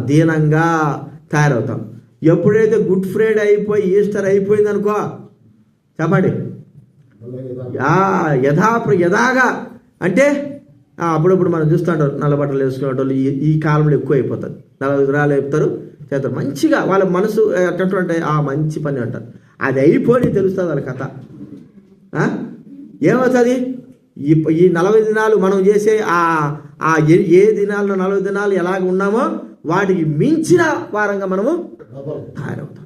దీనంగా తయారవుతాం. ఎప్పుడైతే గుడ్ ఫ్రైడే అయిపోయి ఈస్టర్ అయిపోయింది అనుకో, చెప్పండి, యథాగా అంటే అప్పుడప్పుడు మనం చూస్తుంటారు, నల్లబట్టలు వేసుకునేటోళ్ళు ఈ కాలంలో ఎక్కువ అయిపోతుంది. 40 దినాలు చెప్తారు, చేస్తారు మంచిగా, వాళ్ళ మనసు అంటే మంచి పని అంటారు. అది అయిపోయి తెలుస్తుంది వాళ్ళ కథ. ఏమవుతుంది? ఈ 40 దినాలు మనం చేసే ఏ దినాల్లో 40 దినాలు ఎలాగ ఉన్నామో వాటికి మించిన వారంగా మనము తయారవుతాం.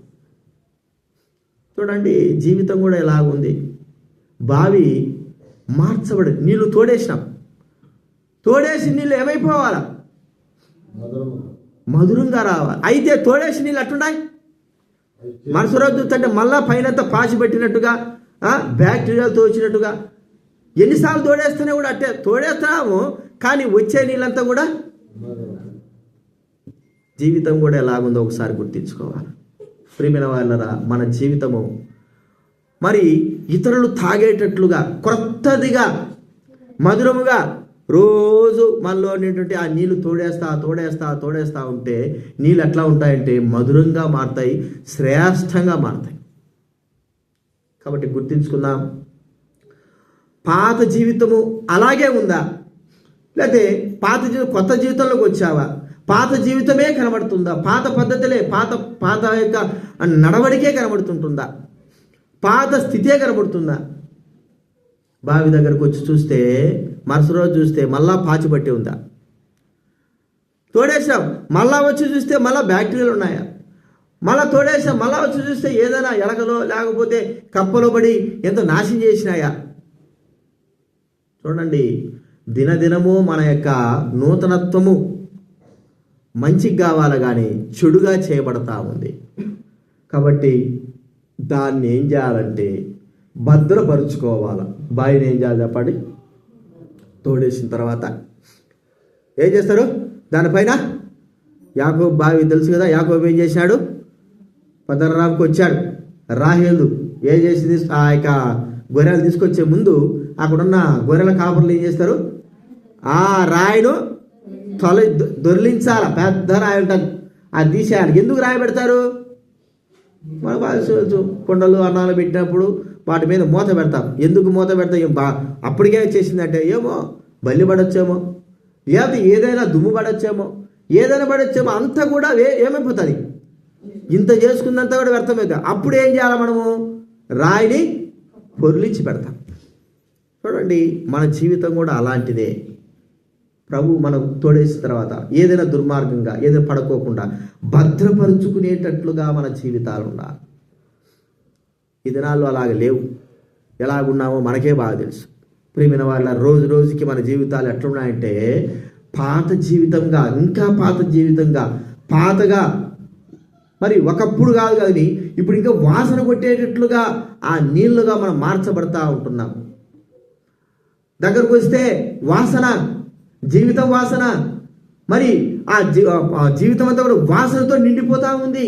చూడండి, జీవితం కూడా ఎలాగుంది. బావి మార్చబడి నీళ్ళు తోడేసినాం, తోడేసి నీళ్ళు ఏమైపోవాలా? మధురంగా రావాలి. అయితే తోడేసి నీళ్ళు అట్టున్నాయి, మరుసటి రోజు చూస్తుంటే మళ్ళా పైనంతా పాచి పెట్టినట్టుగా, బ్యాక్టీరియాలతో వచ్చినట్టుగా. ఎన్నిసార్లు తోడేస్తేనే కూడా అట్టే తోడేస్తున్నాము, కానీ వచ్చే నీళ్ళంతా కూడా. జీవితం కూడా ఎలాగుందో ఒకసారి గుర్తించుకోవాలి. ప్రియమైన వాళ్ళరా, మన జీవితము మరి ఇతరులు తాగేటట్లుగా, క్రొత్తదిగా, మధురముగా రోజు మనలో ఉన్నటువంటి ఆ నీళ్ళు తోడేస్తా ఉంటే నీళ్ళు ఎట్లా ఉంటాయంటే మధురంగా మారుతాయి, శ్రేష్టంగా మారుతాయి. కాబట్టి గుర్తించుకుందాం, పాత జీవితము అలాగే ఉందా, లేకపోతే కొత్త జీవితంలోకి వచ్చావా? పాత జీవితమే కనబడుతుందా? పాత పద్ధతులే, పాత యొక్క నడవడికే కనబడుతుంటుందా? పాత స్థితే కనబడుతుందా? బావి దగ్గరకు వచ్చి చూస్తే, మరుసటి రోజు చూస్తే మళ్ళా పాచి పట్టి ఉందా? తోడేసాం, మళ్ళా వచ్చి చూస్తే మళ్ళా బ్యాక్టీరియాలు ఉన్నాయా? మళ్ళా తోడేసాం, మళ్ళా వచ్చి చూస్తే ఏదైనా ఎలకలో లేకపోతే కప్పలో పడి ఎంతో నాశనం చేసినాయా? చూడండి, దినదినము మన యొక్క నూతనత్వము మంచిగా కావాలి, కానీ చెడుగా చేయబడతా ఉంది. కాబట్టి దాన్ని ఏం చేయాలంటే భద్రపరుచుకోవాలి. బావిని ఏం చేయాలి చెప్పండి? తోడేసిన తర్వాత ఏం చేస్తారు? దానిపైన యాకోబు బావి తెలుసు కదా, యాకోబు ఏం చేశాడు? పదర్రాంకి వచ్చాడు. రాహేలు ఏం చేసింది? ఆ యొక్క గొర్రెలు తీసుకొచ్చే ముందు అక్కడున్న గొర్రెల కాపర్లు ఏం చేస్తారు? ఆ రాయిను దొర్లించాల, పెద్ద రాయి ఉంటుంది, అది తీసేయాలి. ఎందుకు రాయి పెడతారు? మన కుండలు అన్నాలు పెట్టినప్పుడు వాటి మీద మూత పెడతాం. ఎందుకు మూత పెడతాం? అప్పటికే చేసిందంటే ఏమో బల్లి పడొచ్చేమో, లేదా ఏదైనా దుమ్ము పడొచ్చేమో, ఏదైనా పడొచ్చేమో, అంతా కూడా ఏమైపోతుంది, ఇంత చేసుకుందంతా కూడా వ్యర్థమవుతుంది. అప్పుడు ఏం చేయాలి? మనము రాయిని పొర్లించి పెడతాం. చూడండి, మన జీవితం కూడా అలాంటిదే. ప్రభు మనం తోడేసిన తర్వాత ఏదైనా దుర్మార్గంగా ఏదైనా పడుకోకుండా భద్రపరుచుకునేటట్లుగా మన జీవితాలు ఉండాలి. ఈ దినాల్లో అలాగ లేవు. ఎలాగున్నామో మనకే బాగా తెలుసు. ప్రియమైన వాళ్ళ, రోజు రోజుకి మన జీవితాలు ఎట్లున్నాయంటే పాత జీవితంగా, ఇంకా పాత జీవితంగా, పాతగా, మరి ఒకప్పుడు కాదు కానీ ఇప్పుడు ఇంకా వాసన కొట్టేటట్లుగా ఆ నీళ్లుగా మనం మార్చబడతా ఉంటున్నాం. దగ్గరకు వస్తే వాసన, జీవితం వాసన, మరి ఆ జీవితం అంతా కూడా వాసనతో నిండిపోతూ ఉంది.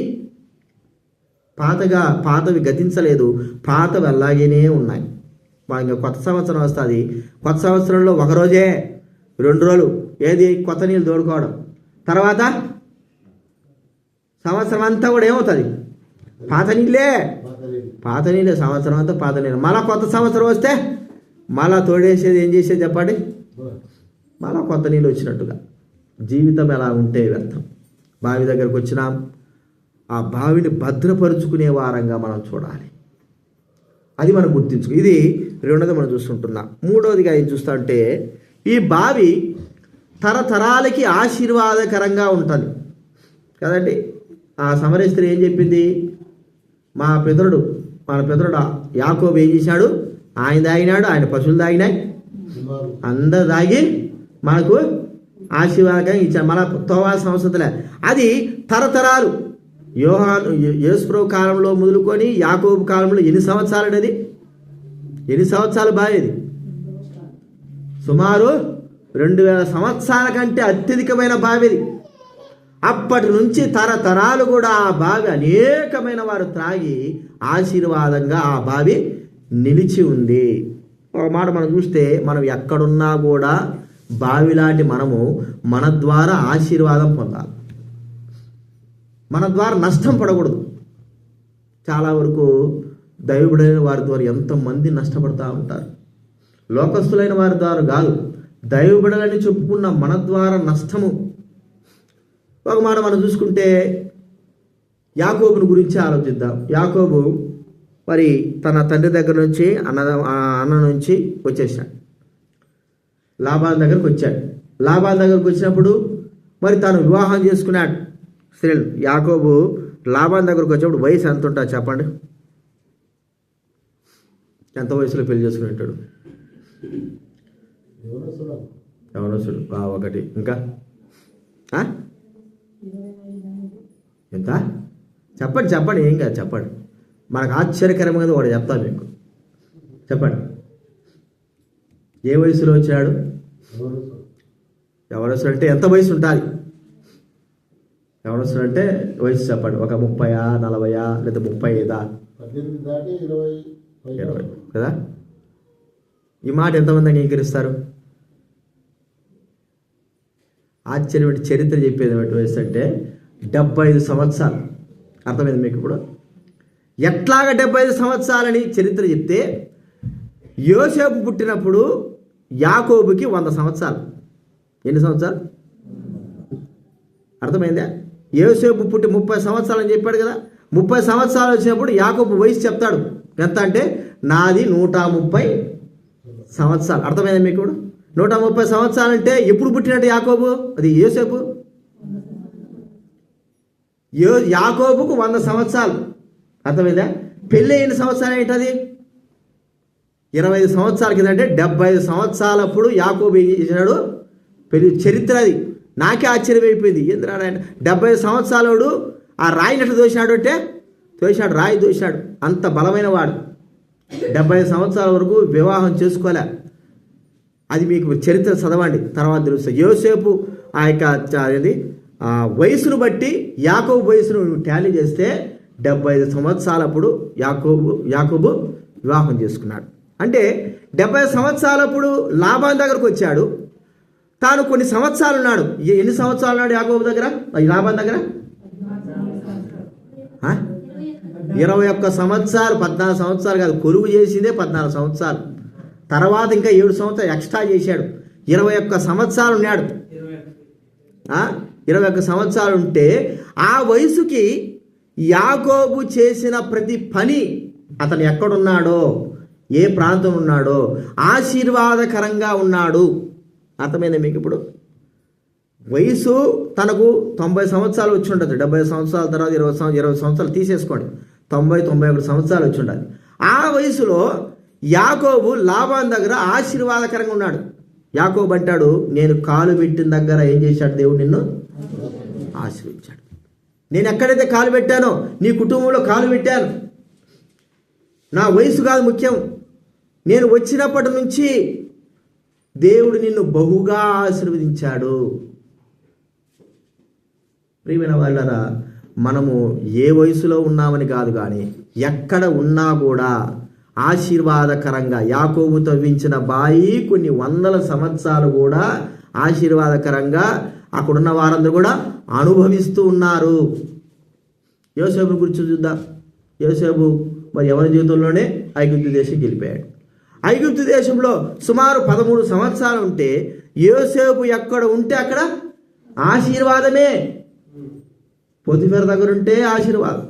పాతవి గతించలేదు, పాతవి అలాగేనే ఉన్నాయి. ఇంకా కొత్త సంవత్సరం వస్తుంది. కొత్త సంవత్సరంలో ఒకరోజే 2 రోజులు ఏది కొత్త నీళ్ళు తోడుకోవడం, తర్వాత సంవత్సరం అంతా కూడా ఏమవుతుంది? పాత నీళ్ళే సంవత్సరం అంతా పాత నీళ్ళు. మళ్ళా కొత్త సంవత్సరం వస్తే మళ్ళా తోడేసేది ఏం చేసేది చెప్పండి? మళ్ళా కొత్త నీళ్ళు వచ్చినట్టుగా. జీవితం ఎలా ఉంటే వ్యర్థం. బావి దగ్గరకు వచ్చినాం, ఆ బావిని భద్రపరుచుకునే వారంగా మనం చూడాలి. అది మనం గుర్తించుకో. ఇది 2వది మనం చూస్తుంటున్నాం. 3వదిగా ఏం చూస్తా అంటే ఈ బావి తరతరాలకి ఆశీర్వాదకరంగా ఉంటుంది కదండి. ఆ సమరయ స్త్రీ ఏం చెప్పింది? మన పితరుడు యాకోబు ఏం చేశాడు? ఆయన తాగినాడు, ఆయన పశువులు తాగినాయి, అందరు తాగి మనకు ఆశీర్వాదకంగా ఇచ్చాడు. మన తోవాల్సిన అవసరం లే. అది తరతరాలు. యేసుప్రభు కాలంలో మొదలుకొని యాకోబు కాలంలో ఎన్ని సంవత్సరాలు అనేది? ఎన్ని సంవత్సరాలు బావి? సుమారు 2000 సంవత్సరాల కంటే అత్యధికమైన బావిది. అప్పటి నుంచి తరతరాలు కూడా ఆ బావి అనేకమైన వారు త్రాగి ఆశీర్వాదంగా ఆ బావి నిలిచి ఉంది. ఒక మాట మనం చూస్తే మనం ఎక్కడున్నా కూడా బావి లాంటి మనము మన ద్వారా ఆశీర్వాదం పొందాలి. మన ద్వారా నష్టం పడకూడదు. చాలా వరకు దైవబుడైన వారి ద్వారా ఎంతమంది నష్టపడుతూ ఉంటారు. లోకస్తులైన వారి ద్వారా కాదు, దైవబిడలని చెప్పుకున్న మన ద్వారా నష్టము. ఒక మాట మనం చూసుకుంటే యాకోబుని గురించి ఆలోచిద్దాం. యాకోబు మరి తన తండ్రి దగ్గర నుంచి అన్న నుంచి వచ్చేసాడు, లాబాను దగ్గరకు వచ్చాడు. లాబాను దగ్గరకు వచ్చినప్పుడు మరి తను వివాహం చేసుకున్నాడు స్త్రీలు. యాకోబు లాబాను దగ్గరకు వచ్చినప్పుడు వయసు ఎంత ఉంటుంది చెప్పండి? ఎంత వయసులో పెళ్లి చేసుకునేటాడు? యవనస్తుడు. ఒకటి ఇంకా ఎంత? చెప్పండి ఏం కాదు, చెప్పండి. మనకు ఆశ్చర్యకరంగా వాడు చెప్తాను మీకు. చెప్పండి, ఏ వయసులో వచ్చాడు? యవనస్తుడు అంటే ఎంత వయసు ఉంటుంది? యవనస్తుడు అంటే వయసు చెప్పండి. ఒక 30, 40 లేదా 35 20 కదా? ఈ మాట ఎంతమంది అంగీకరిస్తారు? ఆశ్చర్యమైన చరిత్ర చెప్పేది ఏమిటి వయసు అంటే 75 సంవత్సరాలు. అర్థమైంది మీకు ఇప్పుడు? ఎట్లాగా 75 సంవత్సరాలని చరిత్ర చెప్తే యోసేపు పుట్టినప్పుడు యాకోబుకి 100 సంవత్సరాలు. ఎన్ని సంవత్సరాలు? అర్థమైందా? యోసేపు పుట్టి 30 సంవత్సరాలు అని చెప్పాడు కదా. 30 సంవత్సరాలు వచ్చినప్పుడు యాకోబు వయసు చెప్తాడు ఎంత అంటే నాది 130 సంవత్సరాలు. అర్థమైందా మీకు ఇప్పుడు? 130 సంవత్సరాలు అంటే ఎప్పుడు పుట్టినట్టు యాకోబు? అది యోసేపు. యాకోబుకు 100 సంవత్సరాలు. అర్థమైందా? పెళ్ళి ఎన్ని సంవత్సరాలు ఏంటది? 25 సంవత్సరాల కింద. అంటే 75 సంవత్సరాలప్పుడు యాకోబు ఏం చేశాడు? పెళ్లి. చరిత్ర అది. నాకే ఆశ్చర్యమైపోయింది. ఎందుకు 75 సంవత్సరాలు ఆ రాయినట్టు దోశాడు అంటే తోశాడు, రాయి దోశాడు. అంత బలమైన వాడు. 75 సంవత్సరాల వరకు వివాహం చేసుకోలే. అది మీకు చరిత్ర చదవండి, తర్వాత తెలుస్తుంది. యోసేపు ఆ యొక్క వయసును బట్టి యాకోబు వయసును టాలీ చేస్తే 75 సంవత్సరాలప్పుడు యాకోబు వివాహం చేసుకున్నాడు. అంటే 70 సంవత్సరాలప్పుడు లాబాను దగ్గరకు వచ్చాడు. తాను కొన్ని సంవత్సరాలు ఉన్నాడు. ఎన్ని సంవత్సరాలు ఉన్నాడు యాకోబు దగ్గర, లాబాను దగ్గర? 21 సంవత్సరాలు, 14 సంవత్సరాలు కాదు, కొలువు చేసిందే 14 సంవత్సరాలు. తర్వాత ఇంకా 7 సంవత్సరాలు ఎక్స్ట్రా చేశాడు. 21 సంవత్సరాలు ఉన్నాడు. 21 సంవత్సరాలు ఉంటే ఆ వయసుకి యాకోబు చేసిన ప్రతి పని, అతను ఎక్కడున్నాడో, ఏ ప్రాంతం ఉన్నాడో ఆశీర్వాదకరంగా ఉన్నాడు. అర్థమైందా మీకు? ఇప్పుడు వయసు తనకు 90 సంవత్సరాలు వచ్చి ఉంటుంది. 70 సంవత్సరాల తర్వాత 20 సంవత్సరాలు తీసేసుకోండి, 90-91 సంవత్సరాలు వచ్చి ఉండాలి. ఆ వయసులో యాకోబు లాబాను దగ్గర ఆశీర్వాదకరంగా ఉన్నాడు. యాకోబు అంటాడు, నేను కాలు పెట్టిన దగ్గర ఏం చేశాడు దేవుడు? నిన్ను ఆశీర్వదించాడు. నేను ఎక్కడైతే కాలు పెట్టానో నీ కుటుంబంలో కాలు పెట్టాను. నా వయసు కాదు ముఖ్యం, నేను వచ్చినప్పటి నుంచి దేవుడు నిన్ను బహుగా ఆశీర్వదించాడు. ప్రియమైన వాళ్ళరా, మనము ఏ వయసులో ఉన్నామని కాదు, కానీ ఎక్కడ ఉన్నా కూడా ఆశీర్వాదకరంగా, యాకోబు తవ్వించిన బాయి కొన్ని వందల సంవత్సరాలు కూడా ఆశీర్వాదకరంగా అక్కడున్న వారందరూ కూడా అనుభవిస్తూ ఉన్నారు. యోసేపు గురించి చూద్దాం. యోసేపు మరి ఎవరి జీవితంలోనే ఐగుప్తు దేశంకి వెళ్ళిపోయాడు. ఐగుప్తు దేశంలో సుమారు 13 సంవత్సరాలు ఉంటే యోసేపు ఎక్కడ ఉంటే అక్కడ ఆశీర్వాదమే. పొతిఫెర దగ్గర ఉంటే ఆశీర్వాదం,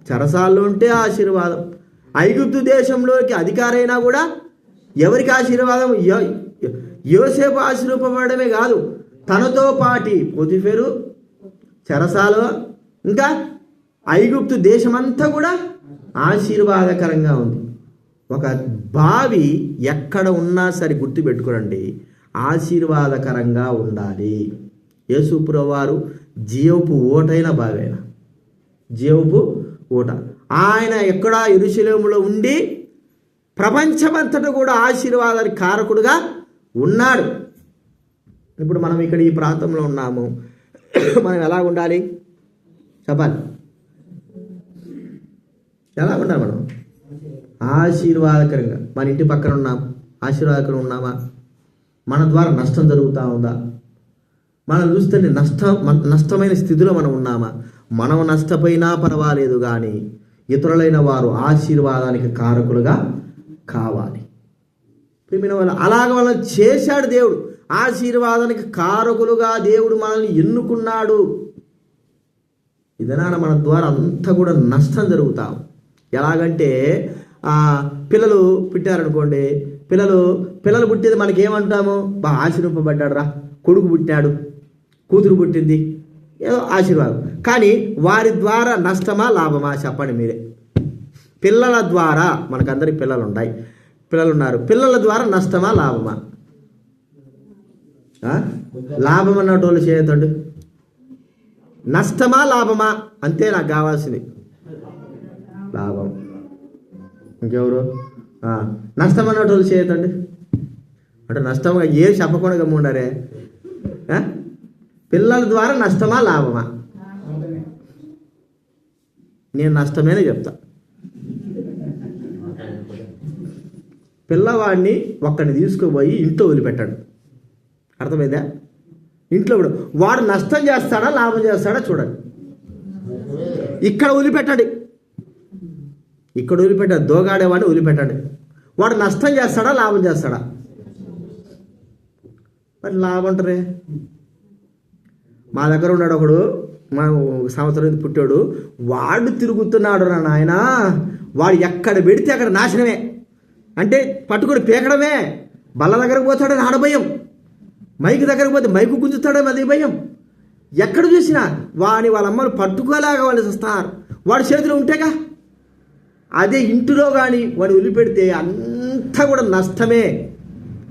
చెరసాల్లో ఉంటే ఆశీర్వాదం. ఐగుప్తు దేశంలోకి అధికారైనా కూడా ఎవరికి ఆశీర్వాదం? యోసేపు ఆశీర్వపడమే కాదు, తనతో పాటి పొతిఫెరు, చెరసాల, ఇంకా ఐగుప్తు దేశమంతా కూడా ఆశీర్వాదకరంగా ఉంది. ఒక బావి ఎక్కడ ఉన్నా సరే గుర్తుపెట్టుకోండి, ఆశీర్వాదకరంగా ఉండాలి. యేసుప్రభువు వారు జీవపు ఓటైన బావి, అయినా జీవపు ఓట. ఆయన ఎక్కడ యెరూషలేములో ఉండి ప్రపంచమంతటా కూడా ఆశీర్వాదానికి కారకుడుగా ఉన్నాడు. ఇప్పుడు మనం ఇక్కడ ఈ ప్రాంతంలో ఉన్నాము, మనం ఎలా ఉండాలి చెప్పాలి? ఎలా ఉండాలి? మనం ఆశీర్వాదకరంగా. మన ఇంటి పక్కన ఉన్నాం, ఆశీర్వాదకరంగా ఉన్నామా? మన ద్వారా నష్టం జరుగుతూ ఉందా? మనం చూస్తే నష్టమైన స్థితిలో మనం ఉన్నామా? మనం నష్టపోయినా పర్వాలేదు, కానీ ఇతరులైన వారు ఆశీర్వాదానికి కారకులుగా కావాలి. ప్రియమైన వాళ్ళు, అలాగ వాళ్ళని చేశాడు దేవుడు. ఆశీర్వాదానికి కారకులుగా దేవుడు మనల్ని ఎన్నుకున్నాడు. ఇదనా మన ద్వారా అంతా కూడా నష్టం జరుగుతాం. ఎలాగంటే పిల్లలు పుట్టారనుకోండి, పిల్లలు పుట్టేది మనకేమంటాము? బాగా ఆశీర్వపడ్డాడు రా, కొడుకు పుట్టాడు, కూతురు పుట్టింది, ఏదో ఆశీర్వాదం. కానీ వారి ద్వారా నష్టమా లాభమా చెప్పండి మీరే. పిల్లల ద్వారా, మనకందరికి పిల్లలు ఉన్నాయి, పిల్లలు ఉన్నారు, పిల్లల ద్వారా నష్టమా లాభమా? లాభం అన్నటోళ్ళు చేయొద్దండి. నష్టమా లాభమా? అంతే నాకు కావాల్సింది, లాభం. ఇంకెవరు? నష్టం అన్నటోళ్ళు చేయొద్దండి. అంటే నష్టంగా ఏం చెప్పకుండా గమ్ముండారే. పిల్లల ద్వారా నష్టమా లాభమా? నేను నష్టమేనే చెప్తా. పిల్లవాడిని ఒక్కడిని తీసుకుపోయి ఇంట్లో వదిలిపెట్టాడు, అర్థమైందా? ఇంట్లో కూడా వాడు నష్టం చేస్తాడా లాభం చేస్తాడా చూడండి. ఇక్కడ వదిలిపెట్టండి, దోగాడేవాడిని వదిలిపెట్టండి. వాడు నష్టం చేస్తాడా లాభం చేస్తాడా? మరి లాభం అంటారే. మా దగ్గర ఉన్నాడు ఒకడు, మా సంవత్సరం పుట్టాడు, వాడు తిరుగుతున్నాడు రా నాయన, వాడు ఎక్కడ పెడితే అక్కడ నాశనమే. అంటే పట్టుకొని పీకడమే. బల్ల దగ్గరకు పోతాడని ఆడ భయం, మైకు దగ్గరకు పోతే మైకు గుంజుతాడని అది భయం. ఎక్కడ చూసినా వాళ్ళ అమ్మలు పట్టుకోలేక వాళ్ళు వస్తారు. వాడి చేతిలో ఉంటేగా. అదే ఇంటిలో కానీ వాడు వదిలిపెడితే అంతా కూడా నష్టమే.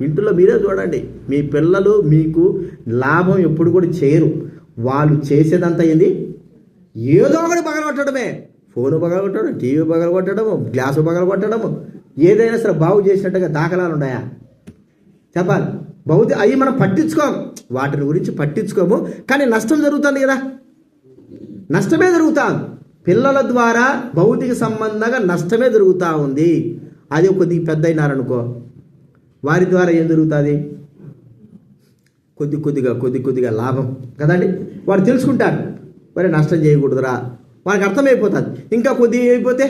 ఇంట్లో మీరే చూడండి, మీ పిల్లలు మీకు లాభం ఎప్పుడు కూడా చేయరు. వాళ్ళు చేసేదంతా ఏంది? ఏదో ఒకటి పగలగొట్టడమే. ఫోను పగలగొట్టడం, టీవీ పగలగొట్టడము, గ్లాసు పగలగొట్టడము, ఏదైనా సరే బాగు చేసినట్టుగా దాఖలాలు ఉన్నాయా చెప్పాలి? అవి మనం పట్టించుకోము, వాటిని గురించి పట్టించుకోము. కానీ నష్టం జరుగుతుంది కదా, నష్టమే జరుగుతుంది. పిల్లల ద్వారా భౌతిక సంబంధంగా నష్టమే జరుగుతూ ఉంది. అది కొద్దిగా పెద్ద అయినారనుకో, వారి ద్వారా ఏం జరుగుతుంది? కొద్ది కొద్దిగా లాభం కదండి. వారు తెలుసుకుంటారు, మరి నష్టం చేయకూడదురా, వారికి అర్థమైపోతుంది. ఇంకా కొద్దిగా అయిపోతే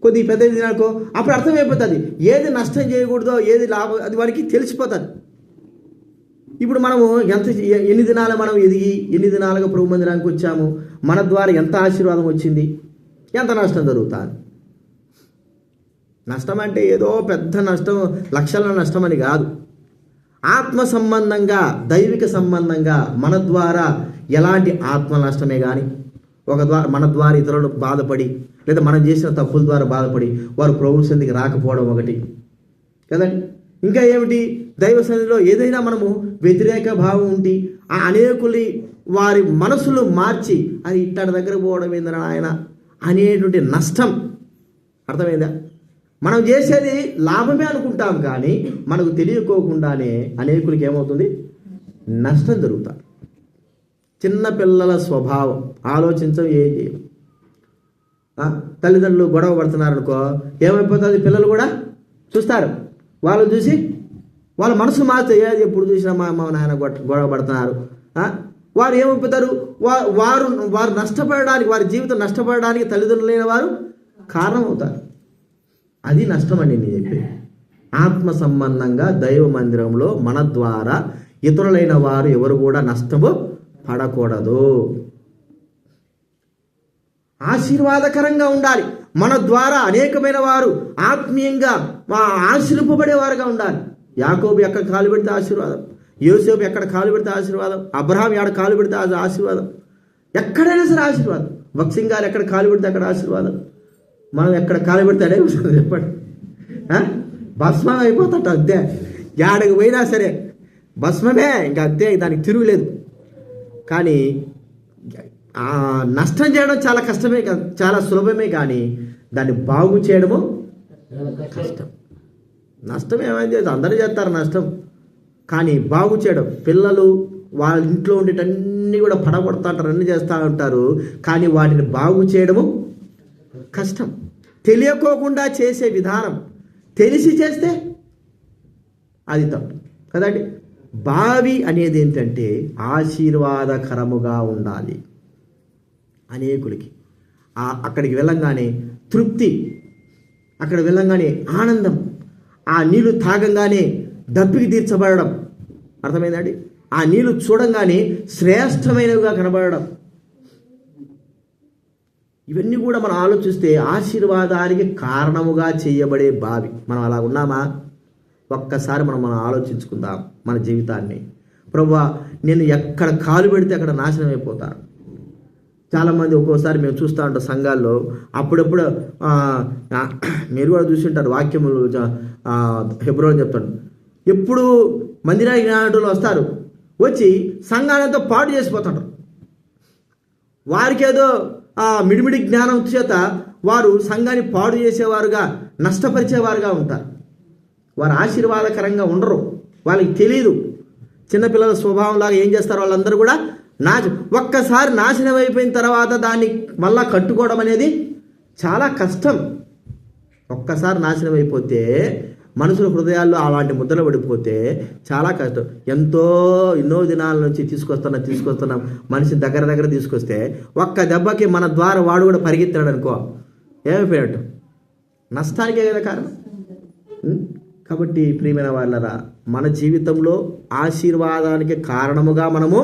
కొద్దిగా పెద్ద దినానికో అప్పుడు అర్థమైపోతుంది ఏది నష్టం చేయకూడదో ఏది లాభం, అది వారికి తెలిసిపోతుంది. ఇప్పుడు మనము ఎన్ని దినాలు మనం ఎదిగి ఎన్ని దినాలుగా ప్రభు మందిరానికి వచ్చాము, మన ద్వారా ఎంత ఆశీర్వాదం వచ్చింది, ఎంత నష్టం జరుగుతుంది. నష్టం అంటే ఏదో పెద్ద నష్టం, లక్షల నష్టం అని కాదు. ఆత్మ సంబంధంగా, దైవిక సంబంధంగా మన ద్వారా ఎలాంటి ఆత్మ నష్టమే కానీ, మన ద్వారా ఇతరులు బాధపడి లేదా మనం చేసిన తప్పుల ద్వారా బాధపడి వారు ప్రభు సన్నిధికి రాకపోవడం ఒకటి కదండి. ఇంకా ఏమిటి, దైవ సన్నిధిలో ఏదైనా మనము వ్యతిరేక భావం ఉండి ఆ అనేకుల్ని వారి మనసులు మార్చి అది ఇట్టడి దగ్గర పోవడం ఏందని ఆయన అనేటువంటి నష్టం. అర్థమైందా? మనం చేసేది లాభమే అనుకుంటాం, కానీ మనకు తెలియకోకుండానే అనేకులకి ఏమవుతుంది, నష్టం జరుగుతుంది. చిన్న పిల్లల స్వభావం ఆలోచించం, ఏం చేయం. తల్లిదండ్రులు గొడవ పడుతున్నారనుకో ఏమైపోతుంది, పిల్లలు కూడా చూస్తారు, వాళ్ళు చూసి వాళ్ళ మనసు మారితే ఏది ఎప్పుడు చూసినా మా అమ్మ నాయన గొడవ పడుతున్నారు, వారు ఏమైపోతారు, వారు నష్టపడడానికి, వారి జీవితం నష్టపడడానికి తల్లిదండ్రులు లేని వారు కారణం అవుతారు. అది నష్టం అండి నేను చెప్పి. ఆత్మ సంబంధంగా దైవ మందిరంలో మన ద్వారా ఇతరులైన వారు ఎవరు కూడా నష్టము పడకూడదు. ఆశీర్వాదకరంగా ఉండాలి. మన ద్వారా అనేకమైన వారు ఆత్మీయంగా ఆశీర్వపడేవారుగా ఉండాలి. యాకోబు ఎక్కడ కాలు పెడితే ఆశీర్వాదం, యోసేపు ఎక్కడ కాలు పెడితే ఆశీర్వాదం, అబ్రహాం ఎక్కడ కాలు పెడితే ఆశీర్వాదం, ఎక్కడైనా సరే ఆశీర్వాదం. భక్సింగ్ గారు ఎక్కడ కాలు పెడితే అక్కడ ఆశీర్వాదం. మనం ఎక్కడ కాలు పెడితే అడే చెప్పండి, భస్మం అయిపోతాట అంతే. ఏడకి పోయినా సరే భస్మమే, ఇంకా అంతే, దానికి తిరుగులేదు. కానీ నష్టం చేయడం చాలా కష్టమే, చాలా సులభమే, కానీ దాన్ని బాగు చేయడము కష్టం. నష్టం ఏమైంది, అందరూ చేస్తారు నష్టం, కానీ బాగు చేయడం, పిల్లలు వాళ్ళ ఇంట్లో ఉండేటన్నీ కూడా పడగొడతా ఉంటారు, అన్నీ చేస్తూ ఉంటారు, కానీ వాటిని బాగు చేయడము కష్టం. తెలియకోకుండా చేసే విధానం, తెలిసి చేస్తే అది తప్పు కదండి. బావి అనేది ఏంటంటే ఆశీర్వాదకరముగా ఉండాలి. అనేకులకి అక్కడికి వెళ్ళంగానే తృప్తి, అక్కడ వెళ్ళంగానే ఆనందం, ఆ నీళ్లు తాగంగానే దప్పికి తీర్చబడడం. అర్థమైందండి? ఆ నీళ్లు చూడంగానే శ్రేష్టమైనవిగా కనబడడం. ఇవన్నీ కూడా మనం ఆలోచిస్తే ఆశీర్వాదానికి కారణముగా చేయబడే బావి. మనం అలా ఉన్నామా? ఒక్కసారి మనం ఆలోచించుకుందాం మన జీవితాన్ని. ప్రభువా, నేను ఎక్కడ కాలు పెడితే అక్కడ నాశనం అయిపోతాను. చాలామంది ఒక్కోసారి మేము చూస్తూ ఉంటాం సంఘాల్లో, అప్పుడప్పుడు మీరు కూడా చూసి ఉంటారు, వాక్యములు హెబ్రోన్ చెప్తాడు, ఎప్పుడు మందిరానికి జ్ఞానులు వస్తారు, వచ్చి సంఘాలతో పాటు చేసిపోతుంటారు. వారికేదో మిడిమిడి జ్ఞానం చేత వారు సంఘాన్ని పాడు చేసేవారుగా, నష్టపరిచేవారుగా ఉంటారు. వారు ఆశీర్వాదకరంగా ఉండరు, వాళ్ళకి తెలియదు. చిన్నపిల్లల స్వభావంలాగా ఏం చేస్తారు, వాళ్ళందరూ కూడా ఒక్కసారి నాశనం అయిపోయిన తర్వాత దాన్ని మళ్ళా కట్టుకోవడం అనేది చాలా కష్టం. ఒక్కసారి నాశనం అయిపోతే, మనుషుల హృదయాల్లో అలాంటి ముద్రలు పడిపోతే చాలా కష్టం. ఎన్నో దినాల నుంచి తీసుకొస్తున్నాం మనిషి దగ్గర తీసుకొస్తే ఒక్క దెబ్బకి మన ద్వారా వాడు కూడా పరిగెత్తాడు అనుకో, ఏమైపోయాడు, నష్టానికే కదా కారణం. కాబట్టి ప్రియమైన వాళ్ళరా, మన జీవితంలో ఆశీర్వాదానికి కారణముగా మనము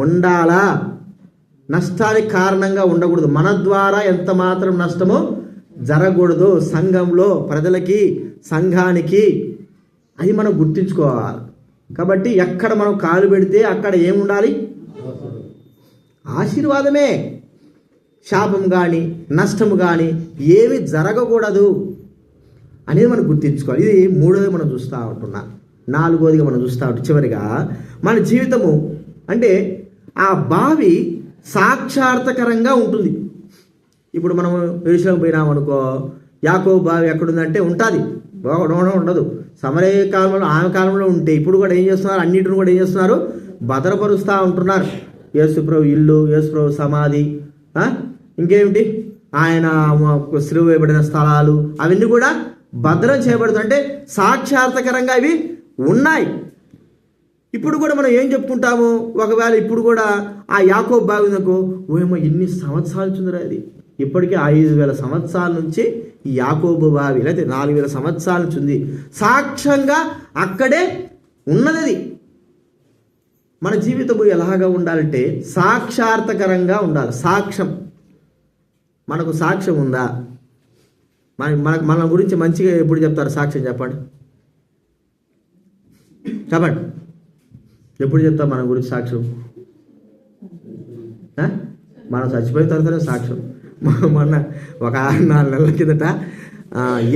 ఉండాలా, నష్టానికి కారణంగా ఉండకూడదు. మన ద్వారా ఎంత మాత్రం నష్టమో జరగకూడదు. సంఘంలో ప్రజలకి, సంఘానికి, అది మనం గుర్తుంచుకోవాలి. కాబట్టి ఎక్కడ మనం కాలు పెడితే అక్కడ ఏముండాలి, ఆశీర్వాదమే. శాపం కానీ నష్టము కానీ ఏమి జరగకూడదు అనేది మనం గుర్తించుకోవాలి. ఇది మూడోది మనం చూస్తూ ఉంటున్నాం. నాలుగోదిగా మనం చూస్తూ ఉంటాం. చివరిగా మన జీవితము అంటే ఆ బావి సాక్షార్థకరంగా ఉంటుంది. ఇప్పుడు మనం యెరూషలేము పోయినామనుకో, యాకోబు బావి ఎక్కడుందంటే ఉంటుంది, ఉండదు. సమరయ కాలంలో, ఆమె కాలంలో ఉంటే ఇప్పుడు కూడా ఏం చేస్తున్నారు, అన్నిటిని కూడా ఏం చేస్తున్నారు, భద్రపరుస్తూ ఉంటున్నారు. యేసుప్రభు ఇల్లు, యేసుప్రభు సమాధి, ఇంకేమిటి ఆయన సిలువ వేయబడిన స్థలాలు, అవన్నీ కూడా భద్రం చేయబడుతుంటే సాక్షార్థకరంగా ఇవి ఉన్నాయి. ఇప్పుడు కూడా మనం ఏం చెప్పుకుంటాము? ఒకవేళ ఇప్పుడు కూడా ఆ యాకోబు బావినకు ఓయేమో ఎన్ని సంవత్సరాలు చుందిరా అది. ఇప్పటికీ 5,000 సంవత్సరాల నుంచి ఈ యాకోబు బావి, లేకపోతే 4,000 సంవత్సరాల నుంచి ఉంది. సాక్ష్యంగా అక్కడే ఉన్నది. మన జీవితము ఎలాగా ఉండాలంటే సాక్షార్థకరంగా ఉండాలి. సాక్ష్యం, మనకు సాక్ష్యం ఉందా? మన గురించి మంచిగా ఎప్పుడు చెప్తారు సాక్ష్యం? చెప్పండి. ఎప్పుడు చెప్తాం మన గురించి సాక్ష్యం? మనం చచ్చిపోయిన తర్వాతనే సాక్ష్యం. మొన్న ఒక 4 నెలల కిందట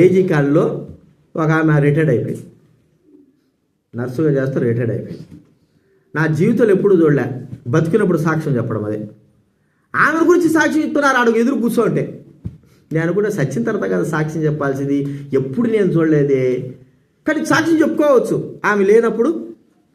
ఏజీ కాల్లో ఒక ఆమె రిటైర్డ్ అయిపోయింది. నర్సుగా చేస్తూ రిటైర్డ్ అయిపోయింది. నా జీవితంలో ఎప్పుడు చూడలే బతికినప్పుడు సాక్ష్యం చెప్పడం. అదే ఆమె గురించి సాక్ష్యం చెప్తున్నారు అడుగు ఎదురు కూర్చోంటే. నేను కూడా సచ్చిన తర్వాత కదా సాక్ష్యం చెప్పాల్సింది, ఎప్పుడు నేను చూడలేదే. కానీ సాక్ష్యం చెప్పుకోవచ్చు. ఆమె లేనప్పుడు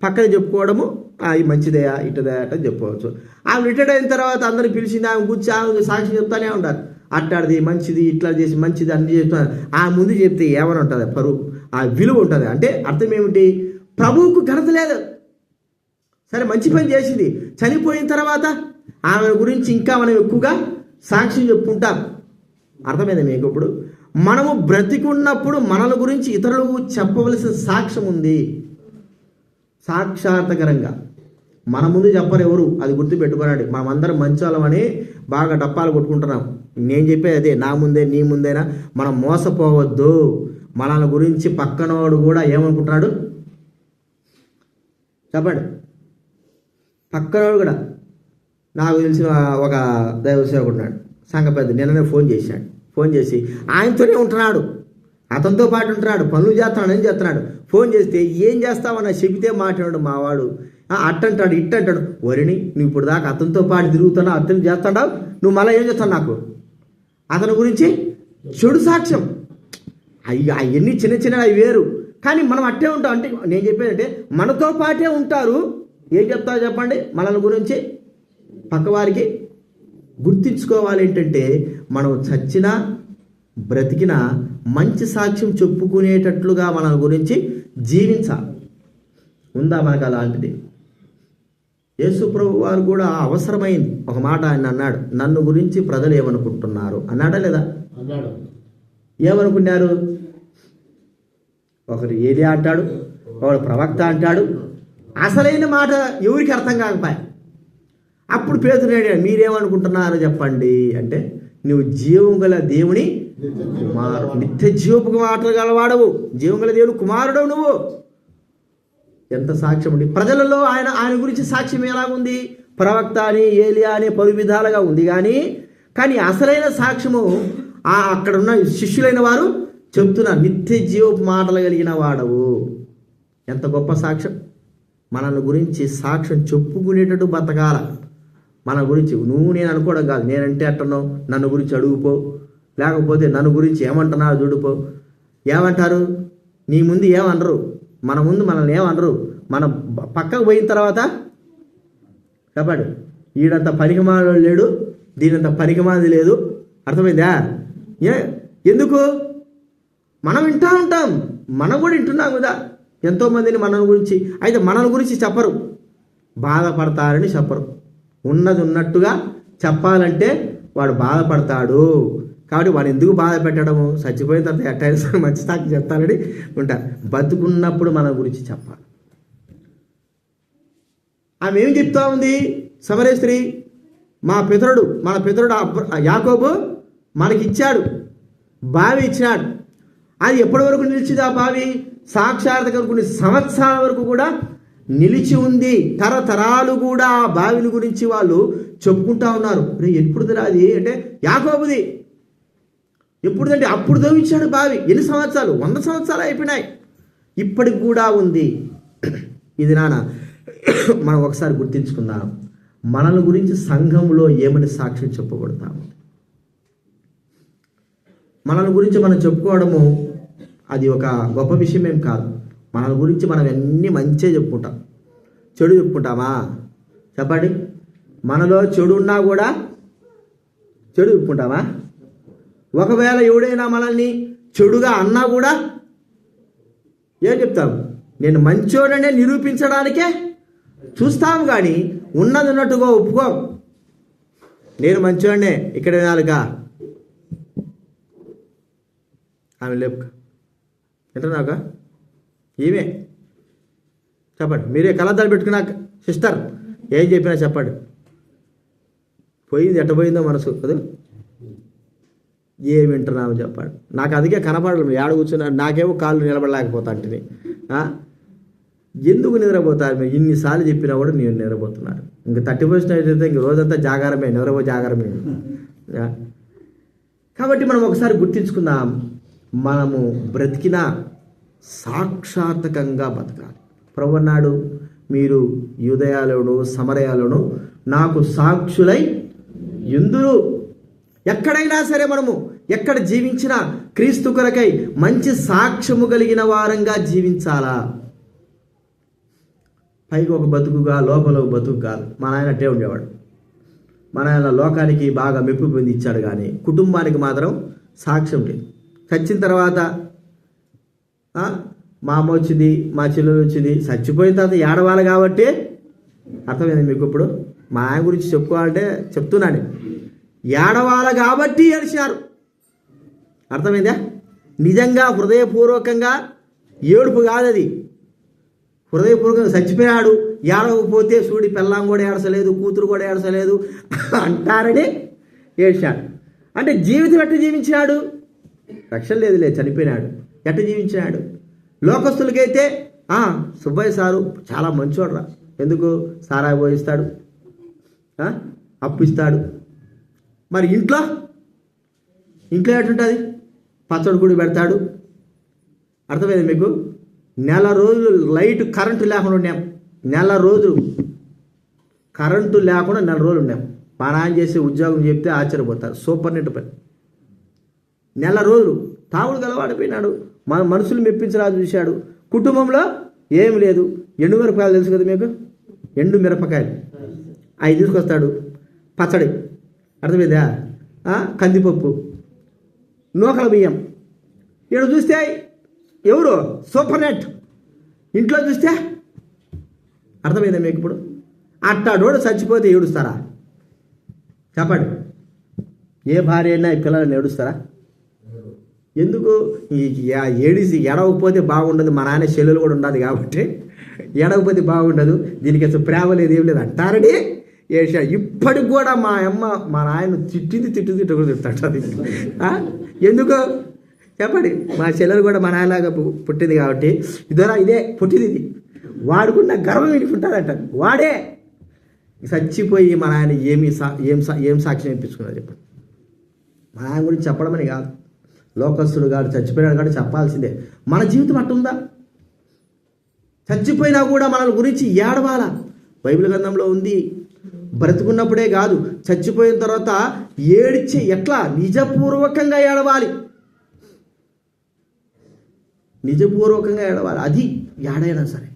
పక్కన చెప్పుకోవడము అది మంచిదయా ఇటుదయా అని చెప్పుకోవచ్చు. ఆమె రిటైర్డ్ అయిన తర్వాత అందరిని పిలిచింది, ఆమె కూర్చి ఆమె సాక్ష్యం చెప్తానే ఉంటారు. అట్టాడిది మంచిది, ఇట్లా చేసి మంచిది అన్ని చెప్తున్నారు. ఆ ముందు చెప్తే ఏమని ఉంటుంది? పరువు, ఆ విలువ ఉంటుంది. అంటే అర్థం ఏమిటి? ప్రభువుకు ఘనత లేదు. సరే మంచి పని చేసింది, చనిపోయిన తర్వాత ఆమె గురించి ఇంకా మనం ఎక్కువగా సాక్ష్యం చెప్పుకుంటాం. అర్థమైంది మీకు? ఇప్పుడు మనము బ్రతికున్నప్పుడు మనల గురించి ఇతరులకు చెప్పవలసిన సాక్ష్యం ఉంది. సాక్షాత్కరంగా మన ముందు చెప్పరు ఎవరు, అది గుర్తుపెట్టుకోనండి. మనమందరం మంచోళ్ళమని బాగా డప్పాలు కొట్టుకుంటున్నాం. నేను చెప్పేది అదే, నా ముందే నీ ముందేనా. మనం మోసపోవద్దు. మనల గురించి పక్కనోడు కూడా ఏమనుకుంటున్నాడు చెప్పండి. పక్కనోడు కూడా, నాకు తెలిసిన ఒక దైవ సేవకుడు ఉన్నాడు, సంఘ పెద్ద, నిన్ననే ఫోన్ చేశాడు. ఫోన్ చేసి ఆయనతోనే ఉంటున్నాడు, అతనితో పాటు ఉంటున్నాడు, పనులు చేస్తున్నాడు, ఏం చేస్తున్నాడు. ఫోన్ చేస్తే ఏం చేస్తావన్నా చెబితే మాట్లాడు మావాడు. అట్టంటాడు ఇట్టంటాడు. వరిని నువ్వు ఇప్పుడు దాకా అతనితో పాటు తిరుగుతున్నావు, అతను చేస్తాడావు, నువ్వు మళ్ళీ ఏం చేస్తావు నాకు? అతని గురించి చెడు సాక్ష్యం. అవన్నీ చిన్న చిన్న అవి వేరు. కానీ మనం అట్టే ఉంటాం. అంటే నేను చెప్పేదంటే మనతో పాటే ఉంటారు. ఏం చెప్తావు చెప్పండి? మనల గురించి పక్కవారికి గుర్తించుకోవాలి. ఏంటంటే మనం చచ్చినా బ్రతికినా మంచి సాక్ష్యం చెప్పుకునేటట్లుగా మన గురించి జీవించాలి. ఉందా మనకు అలాంటిది? యేసు ప్రభు వారు కూడా అవసరమైంది. ఒక మాట ఆయన అన్నాడు, నన్ను గురించి ప్రజలు ఏమనుకుంటున్నారు అన్నాడా లేదా? ఏమనుకున్నారు? ఒకరు ఏలియా అంటాడు, ఒకడు ప్రవక్త అంటాడు. అసలైన మాట ఎవరికి అర్థం కాకపోయా. అప్పుడు పేతురు అడిగాడు, మీరేమనుకుంటున్నారు చెప్పండి అంటే, నువ్వు జీవం గల దేవుని కుమారుడు, నిత్య జీవపు మాటలు గలవాడవు, జీవం గల దేవుని కుమారుడవు నువ్వు. ఎంత సాక్ష్యం ఉంది ప్రజలలో. ఆయన గురించి సాక్ష్యం ఎలాగుంది? ప్రవక్త అని, ఏలియా అని పలు విధాలుగా ఉంది. కానీ అసలైన సాక్ష్యము అక్కడ ఉన్న శిష్యులైన వారు చెప్తున్నారు, నిత్య జీవపు మాటలు కలిగిన వాడవు. ఎంత గొప్ప సాక్ష్యం! మనల్ని గురించి సాక్ష్యం చెప్పుకునేటట్టు బతకాల. మన గురించి నువ్వు నేను అనుకోవడం కాదు. నేనంటే అట్టనో, నన్ను గురించి అడుగుపో, లేకపోతే నన్ను గురించి ఏమంటున్నారో చూడుపో. ఏమంటారు? నీ ముందు ఏమనరు, మన ముందు మనల్ని ఏమనరు. మనం పక్కకు పోయిన తర్వాత చెప్పండి, ఈడంత పనికిమాల లేడు, దీనంత పనికిమాది లేదు. అర్థమైందా? ఎందుకు? మనం వింటూ ఉంటాం, మనం కూడా వింటున్నాం కదా ఎంతోమందిని మన గురించి. అయితే మన గురించి చెప్పరు, బాధపడతారని చెప్పరు. ఉన్నది ఉన్నట్టుగా చెప్పాలంటే వాడు బాధపడతాడు. కాబట్టి వాడు ఎందుకు బాధ పెట్టడము? చచ్చిపోయిన తర్వాత ఎట్టయినా మంచి సాక్షి చెప్తానని ఉంటారు. బతుకున్నప్పుడు మన గురించి చెప్పాలి. ఆమె ఏం చెప్తా ఉంది? సమరయ స్త్రీ, మన పితరుడు యాకోబు మనకిచ్చాడు, బావి ఇచ్చినాడు. అది ఎప్పటి వరకు నిలిచింది? ఆ బావి సాక్షాత్కరం కొన్ని సంవత్సరాల వరకు కూడా నిలిచి ఉంది. తరతరాలు కూడా ఆ బావిని గురించి వాళ్ళు చెప్పుకుంటా ఉన్నారు. ఎప్పుడుదిరా అది అంటే యాకోబుది. ఎప్పుడుదంటే అప్పుడు తవ్వించాడు బావి. ఎన్ని సంవత్సరాలు? 100 సంవత్సరాలు అయిపోయినాయి. ఇప్పటికి కూడా ఉంది. ఇది మనం ఒకసారి గుర్తించుకుందాం. మనల గురించి సంఘంలో ఏమని సాక్ష్యం చెప్పబడతాము? మనల గురించి మనం చెప్పుకోవడము అది ఒక గొప్ప విషయం ఏం కాదు. మన గురించి మనం అన్నీ మంచిగా చెప్పుకుంటాం. చెడు చెప్పుకుంటామా? చెప్పండి. మనలో చెడు ఉన్నా కూడా చెడు చెప్పుకుంటామా? ఒకవేళ ఎవడైనా మనల్ని చెడుగా అన్నా కూడా ఏం చెప్తాం? నేను మంచోడనే నిరూపించడానికే చూస్తాం కానీ ఉన్నది ఉన్నట్టుగా ఒప్పుకోం. నేను మంచివాడినే, ఇక్కడ వినాలిగా ఆమె లేపుక వింటున్నాక ఈమె చెప్పండి. మీరే కళ్ళద్దాలు పెట్టుకున్నాక సిస్టర్ ఏం చెప్పినా చెప్పండి. పోయింది ఎట్ట పోయిందో మనసు కదా, ఏమి వింటున్నాము చెప్పండి. నాకు అందుకే కనపడలేదు, ఏడ కూర్చున్నాడు, నాకేమో కాళ్ళు నిలబడలేకపోతా అంటే ఎందుకు నిద్రపోతారు మీరు? ఇన్నిసార్లు చెప్పినా కూడా నేను నిద్రపోతున్నారు. ఇంకా 30% అయితే ఇంక రోజంతా జాగారమే, జాగారమే. కాబట్టి మనం ఒకసారి గుర్తించుకుందాం, మనము బ్రతికిన సాక్షాత్కంగా బతకాలి. ప్రభు అన్నాడు, మీరు యూదయలోను సమరయలోను నాకు సాక్షులై యుందురు. ఎక్కడైనా సరే మనము ఎక్కడ జీవించినా క్రీస్తు కొరకై మంచి సాక్ష్యము కలిగిన వారంగా జీవించాలా. పైకి ఒక బతుకుగా లోపల ఒక బతుకు కాదు. మా నాయన అట్టే ఉండేవాడు. మా నాయన లోకానికి బాగా మెప్పు పొంది ఇచ్చాడు కానీ కుటుంబానికి మాత్రం సాక్ష్యం లేదు. చచ్చిన తర్వాత మా అమ్మ వచ్చింది, మా చెల్లెలు వచ్చింది, చచ్చిపోయిన తర్వాత ఏడవాలి కాబట్టి అర్థమైంది మీకు. ఇప్పుడు మా ఆయన గురించి చెప్పుకోవాలంటే చెప్తున్నాను, ఏడవాలి కాబట్టి ఏడిచారు. అర్థమైందా? నిజంగా హృదయపూర్వకంగా ఏడుపు కాదు అది, హృదయపూర్వకంగా చచ్చిపోయాడు. ఏడవకపోతే చూడి పెళ్ళాం కూడా ఏడసలేదు, కూతురు కూడా ఏడసలేదు అంటారని ఏడ్చాడు. అంటే జీవితం ఎట్ట జీవించినాడు? రక్షణ లేదులే, చనిపోయినాడు. ఎట్ట జీవించినాడు? లోకస్తులకైతే సుబ్బయ్య సారు చాలా మంచోడ్రా, ఎందుకు సారాయి పోయిస్తాడు, అప్పు ఇస్తాడు. మరి ఇంట్లో ఎటుంటుంది? పచ్చడి గుడి పెడతాడు. అర్థమైంది మీకు? నెల రోజులు లైట్ కరెంటు లేకుండా ఉన్నాం, నెల రోజులు కరెంటు లేకుండా నెల రోజులు ఉన్నాం. మా నాన్న చేసే ఉద్యోగం చెప్తే ఆశ్చర్యపోతారు, సూపర్ నెట్ పని. నెల రోజులు తాగుడు గలవాడిపోయినాడు, మనుషులు మెప్పించరాదు చూశాడు. కుటుంబంలో ఏమి లేదు. ఎండు మిరపకాయలు తెలుసు కదా మీకు, ఎండు మిరపకాయలు అవి తీసుకొస్తాడు, పచ్చడి, అర్థమైందా, కందిపప్పు, నూకల బియ్యం. ఇక్కడ చూస్తే ఎవరు సూపర్ నెట్, ఇంట్లో చూస్తే అర్థమైందా మీకు? ఇప్పుడు అట్టాడోడు చచ్చిపోతే ఏడుస్తారా చెప్పండి? ఏ భార్య అయినా ఈ పిల్లల్ని ఏడుస్తారా? ఎందుకు? ఏడిసి ఎడవకపోతే బాగుండదు. మా నాన్న చెల్లెలు కూడా ఉండదు కాబట్టి ఎడవకపోతే బాగుండదు, దీనికి అసలు ప్రేమ లేదు, ఏం లేదు అంటారని ఏడ్చా. ఇప్పటికి కూడా మా అమ్మ మా నాయన తిట్టు కూడా తిట్టాడు. ఎందుకు చెప్పండి? మా చెల్లెలు కూడా మా నాయనలాగా పుట్టింది కాబట్టి ఇదే పుట్టింది, ఇది వాడుకున్న గర్వం వినుకుంటారంట. వాడే చచ్చిపోయి మా నాయన ఏం సాక్ష్యం ఇప్పించుకున్నారు చెప్పండి? మా నాయన గురించి చెప్పడమని కాదు, లోకస్తుడు కాదు, చచ్చిపోయినాడు కాబట్టి చెప్పాల్సిందే. మన జీవితం అట్టుందా? చచ్చిపోయినా కూడా మన గురించి ఏడవాలా? బైబిల్ గ్రంథంలో ఉంది. బ్రతుకున్నప్పుడే కాదు, చచ్చిపోయిన తర్వాత ఏడ్చి ఎట్లా నిజపూర్వకంగా ఏడవాలి, నిజపూర్వకంగా ఏడవాలి. అది ఏడైనా సరే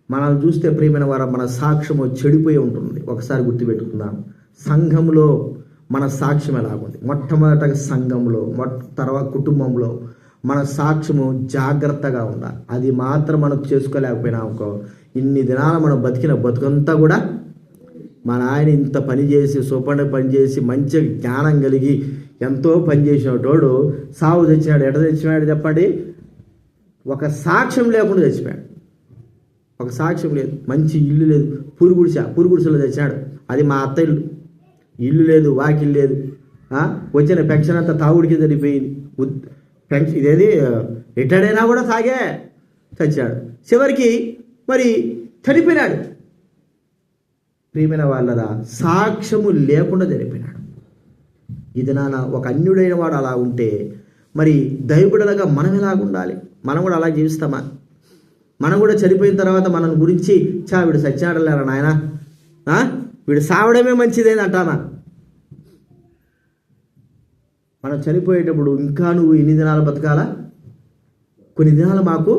మనల్ని చూస్తే ప్రియమైన వారు మన సాక్ష్యము చెడిపోయి ఉంటుంది. ఒకసారి గుర్తుపెట్టుకుందాం, సంఘంలో మన సాక్ష్యం ఎలాగుంది? మొట్టమొదటగా సంఘంలో, తర్వాత కుటుంబంలో మన సాక్ష్యము జాగ్రత్తగా ఉండాలి. అది మాత్రం మనం చేసుకోలేకపోయినా అనుకో, ఇన్ని దినాలు మనం బతికిన బతుకంతా కూడా మా నాయన ఇంత పని చేసి సూపర్ పని చేసి మంచి జ్ఞానం కలిగి ఎంతో పని చేసినటోడు సావు తెచ్చినాడు. ఎట తెచ్చినాడు చెప్పండి? ఒక సాక్ష్యం లేకుండా చచ్చిపోయాడు. ఒక సాక్ష్యం లేదు, మంచి ఇల్లు లేదు, పురుగుడిసెలో తెచ్చినాడు. అది మా అత్త ఇల్లు, ఇల్లు లేదు, వాకిల్ లేదు. వచ్చిన పెన్షన్ అంతా తాగుడికి సరిపోయింది. పెన్షన్ ఇదేది రిటైర్డ్ అయినా కూడా తాగే చచ్చాడు. చివరికి మరి చనిపోయినాడు. ప్రియమైన వాళ్ళరా, సాక్ష్యము లేకుండా చనిపోయినాడు. ఇది నాన్న ఒక అన్యుడైన వాడు అలా ఉంటే మరి దైవబిడలుగా మనం ఎలాగుండాలి? మనం కూడా అలా జీవిస్తామా? మనం కూడా చనిపోయిన తర్వాత మన గురించి వీడు సత్యాడలేరా నాయన, వీడు సావడమే మంచిదేని అంటామా? మనం చనిపోయేటప్పుడు ఇంకా నువ్వు ఎన్ని దినాలు బతకాలా? కొన్ని దినాలు మాకు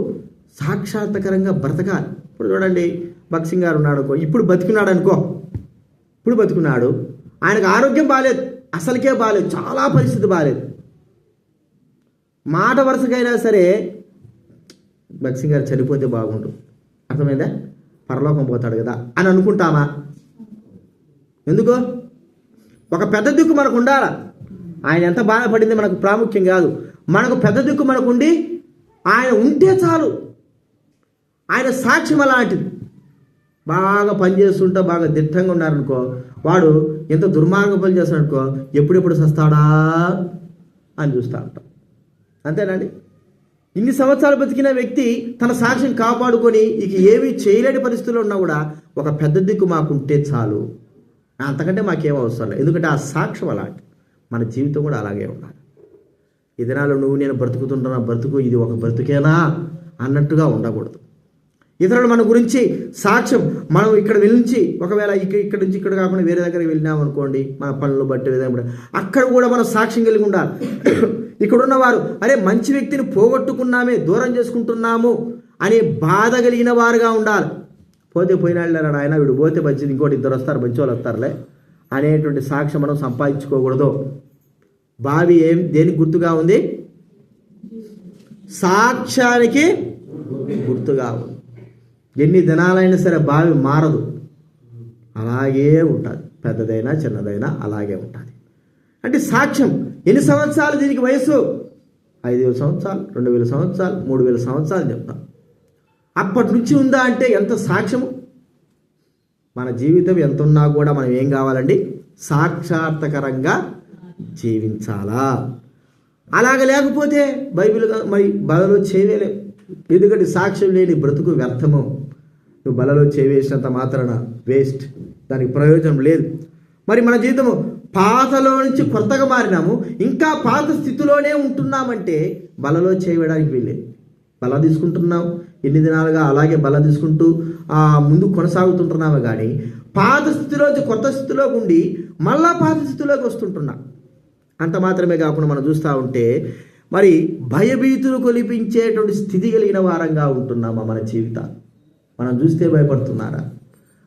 సాక్షాత్కరంగా బ్రతకాలి. ఇప్పుడు చూడండి, భక్సింగ్ గారు ఉన్నాడు అనుకో, ఇప్పుడు బతుకున్నాడు, ఆయనకు ఆరోగ్యం బాగాలేదు, అసలుకే బాగాలేదు, చాలా పరిస్థితి బాగాలేదు. మాట వరుసకైనా సరే భక్సింగ్ గారు చనిపోతే బాగుండు, అర్థమైందా? పరలోకం పోతాడు కదా అని అనుకుంటామా? ఎందుకు? ఒక పెద్ద దిక్కు మనకు ఉండాలా. ఆయన ఎంత బాధపడింది మనకు ప్రాముఖ్యం కాదు. మనకు పెద్ద దిక్కు మనకు ఉండి ఆయన ఉంటే చాలు. ఆయన సాక్ష్యం అలాంటిది. బాగా పనిచేస్తుంటా బాగా దిట్టంగా ఉన్నారనుకో, వాడు ఎంత దుర్మార్గ పని చేస్తాడనుకో, ఎప్పుడెప్పుడు సస్తాడా అని చూస్తూ ఉంటాం. అంతేనండి. ఇన్ని సంవత్సరాలు బతికిన వ్యక్తి తన సాక్ష్యం కాపాడుకొని ఇక ఏమీ చేయలేని పరిస్థితుల్లో ఉన్నా కూడా ఒక పెద్ద దిక్కు మాకుంటే చాలు, అంతకంటే మాకేం అవసరం లేదు. ఎందుకంటే ఆ సాక్ష్యం అలాంటి. మన జీవితం కూడా అలాగే ఉండాలి. ఈ దినాల్లో నువ్వు నేను బ్రతుకుతుంటున్నా బ్రతుకు ఇది ఒక బ్రతుకేనా అన్నట్టుగా ఉండకూడదు. ఇతరులు మన గురించి సాక్ష్యం మనం ఇక్కడ వెళ్ళి ఒకవేళ ఇక్కడ నుంచి ఇక్కడ కాకుండా వేరే దగ్గరికి వెళ్ళినాం అనుకోండి, మన పనులు బట్టి విధంగా అక్కడ కూడా మనం సాక్ష్యం కలిగి ఉండాలి. ఇక్కడున్న వారు అరే మంచి వ్యక్తిని పోగొట్టుకున్నామే, దూరం చేసుకుంటున్నాము అనే బాధ కలిగిన వారుగా ఉండాలి. పోతే పోయినాళ్ళారా ఆయన, వీడు పోతే మంచిది, ఇంకోటి ఇద్దరు వస్తారు, మంచి వాళ్ళు వస్తారులే అనేటువంటి సాక్ష్యం మనం సంపాదించుకోకూడదు. బావి దేనికి గుర్తుగా ఉంది? సాక్ష్యానికి గుర్తుగా ఉంది. ఎన్ని దినాలైనా సరే బావి మారదు, అలాగే ఉంటుంది. పెద్దదైనా చిన్నదైనా అలాగే ఉంటుంది. అంటే సాక్ష్యం ఎన్ని సంవత్సరాలు దీనికి వయసు? 5,000 సంవత్సరాలు, 2,000 సంవత్సరాలు, 3,000 సంవత్సరాలు చెప్తాం. అప్పటి నుంచి ఉందా అంటే ఎంత సాక్ష్యము. మన జీవితం ఎంత ఉన్నా కూడా మనం ఏం కావాలండి? సాక్షాత్కరంగా జీవించాలా. అలాగ లేకపోతే మరి బలలో చేయలేం. ఎందుకంటే సాక్ష్యం లేని బ్రతుకు వ్యర్థము. నువ్వు బలలో చేవేసినంత మాత్రాన వేస్ట్, దానికి ప్రయోజనం లేదు. మరి మన జీవితము పాతలో నుంచి కొత్తగా మారినాము, ఇంకా పాత స్థితిలోనే ఉంటున్నామంటే బలలో చేయడానికి వీల్లేదు. బల తీసుకుంటున్నాం ఎన్ని దినాలుగా, అలాగే బల తీసుకుంటూ ముందు కొనసాగుతుంటున్నాము. కానీ పాత స్థితిలోంచి కొత్త స్థితిలోకి ఉండి మళ్ళా పాత స్థితిలోకి వస్తుంటున్నాం. అంత మాత్రమే కాకుండా మనం చూస్తూ ఉంటే మరి భయభీతులు కొలిపించేటువంటి స్థితి కలిగిన వారంగా ఉంటున్నామా మన జీవితాలు? మనం చూస్తే భయపడుతున్నారా?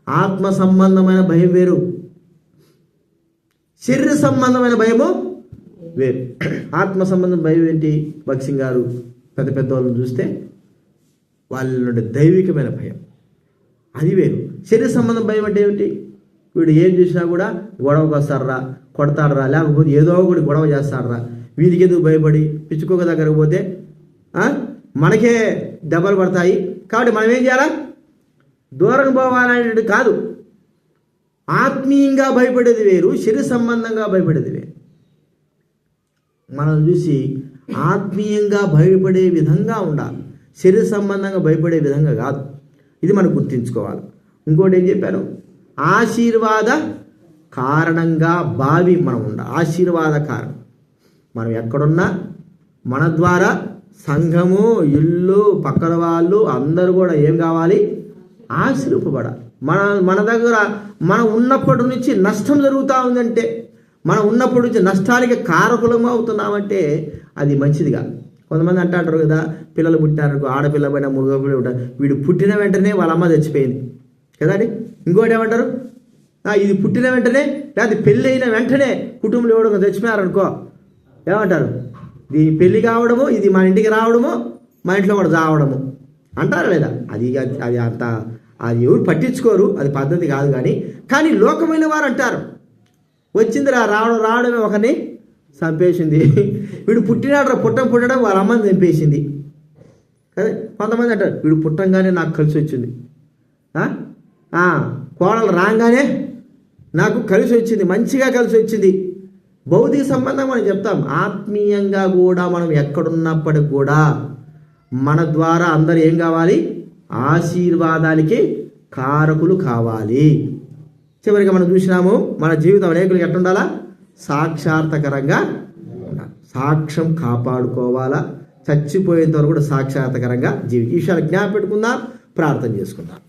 ఆత్మ సంబంధమైన భయం వేరు, శరీర సంబంధమైన భయము వేరు. ఆత్మ సంబంధం భయం ఏంటి? భక్సింగ్ గారు పెద్ద పెద్ద వాళ్ళని చూస్తే వాళ్ళ నుండి దైవికమైన భయం, అది వేరు. శరీర సంబంధం భయం అంటే ఏమిటి? వీడు ఏం చూసినా కూడా గొడవకు వస్తాడరా, కొడతాడరా, లేకపోతే ఏదో ఒకటి గొడవ చేస్తాడరా, వీధికి ఎందుకు భయపడి పిచ్చుకోక దగ్గరకు పోతే మనకే దెబ్బలు పడతాయి. కాబట్టి మనం ఏం చేయాలా? దూరం పోవాలనేది కాదు. ఆత్మీయంగా భయపడేది వేరు, శరీర సంబంధంగా భయపడేది వేరు. మనం చూసి ఆత్మీయంగా భయపడే విధంగా ఉండాలి, శరీర సంబంధంగా భయపడే విధంగా కాదు. ఇది మనం గుర్తించుకోవాలి. ఇంకోటి ఏం చెప్పాను? ఆశీర్వాద కారణంగా బావి మనం ఉండాలి. ఆశీర్వాద కారణం. మనం ఎక్కడున్నా మన ద్వారా సంఘము, ఇల్లు, పక్కన వాళ్ళు అందరూ కూడా ఏం కావాలి? ఆశీర్వపడాలి. మన దగ్గర మనం ఉన్నప్పటి నుంచి నష్టం జరుగుతూ ఉందంటే, మనం ఉన్నప్పటి నుంచి నష్టానికి కారకులం అవుతున్నామంటే అది మంచిది కాదు. కొంతమంది అంటారు కదా, పిల్లలు పుట్టినారు, ఆడపిల్ల పైన మగపిల్ల ఉంటారు, వీడు పుట్టిన వెంటనే వాళ్ళ అమ్మ చచ్చిపోయింది కదండి. ఇంకోటి ఏమంటారు? ఇది పుట్టిన వెంటనే, లేకపోతే పెళ్ళి అయిన వెంటనే కుటుంబంలో ఎవడో చచ్చిపోయారనుకో, ఏమంటారు? ఇది పెళ్ళి కావడము, ఇది మన ఇంటికి రావడము, మా ఇంట్లో కూడా చావడము అంటారు లేదా? అది అంత అది ఎవరు పట్టించుకోరు, అది పద్ధతి కాదు. కానీ లోకమైన వారు అంటారు, వచ్చింది రావడమే ఒకరిని చంపేసింది, వీడు పుట్టినాడు పుట్టడం వాళ్ళ అమ్మని చంపేసింది కదా. కొంతమంది అంటారు వీడు పుట్టంగానే నాకు కలిసి వచ్చింది, కోడలు రాగానే నాకు కలిసి వచ్చింది, మంచిగా కలిసి వచ్చింది. భౌతిక సంబంధం మనం చెప్తాం. ఆత్మీయంగా కూడా మనం ఎక్కడున్నప్పటికి కూడా మన ద్వారా అందరు ఏం కావాలి? ఆశీర్వాదానికి కారకులు కావాలి. చివరిగా మనం చూసినాము, మన జీవితం అనేకులకి ఎట్టుండాలా? సాక్షాత్కరంగా ఉండాలి. సాక్ష్యం కాపాడుకోవాలా, చచ్చిపోయేంత వరకు కూడా సాక్షాత్కరంగా ఈ విషయాలు జ్ఞాపకం పెట్టుకుందాం, ప్రార్థన చేసుకుందాం.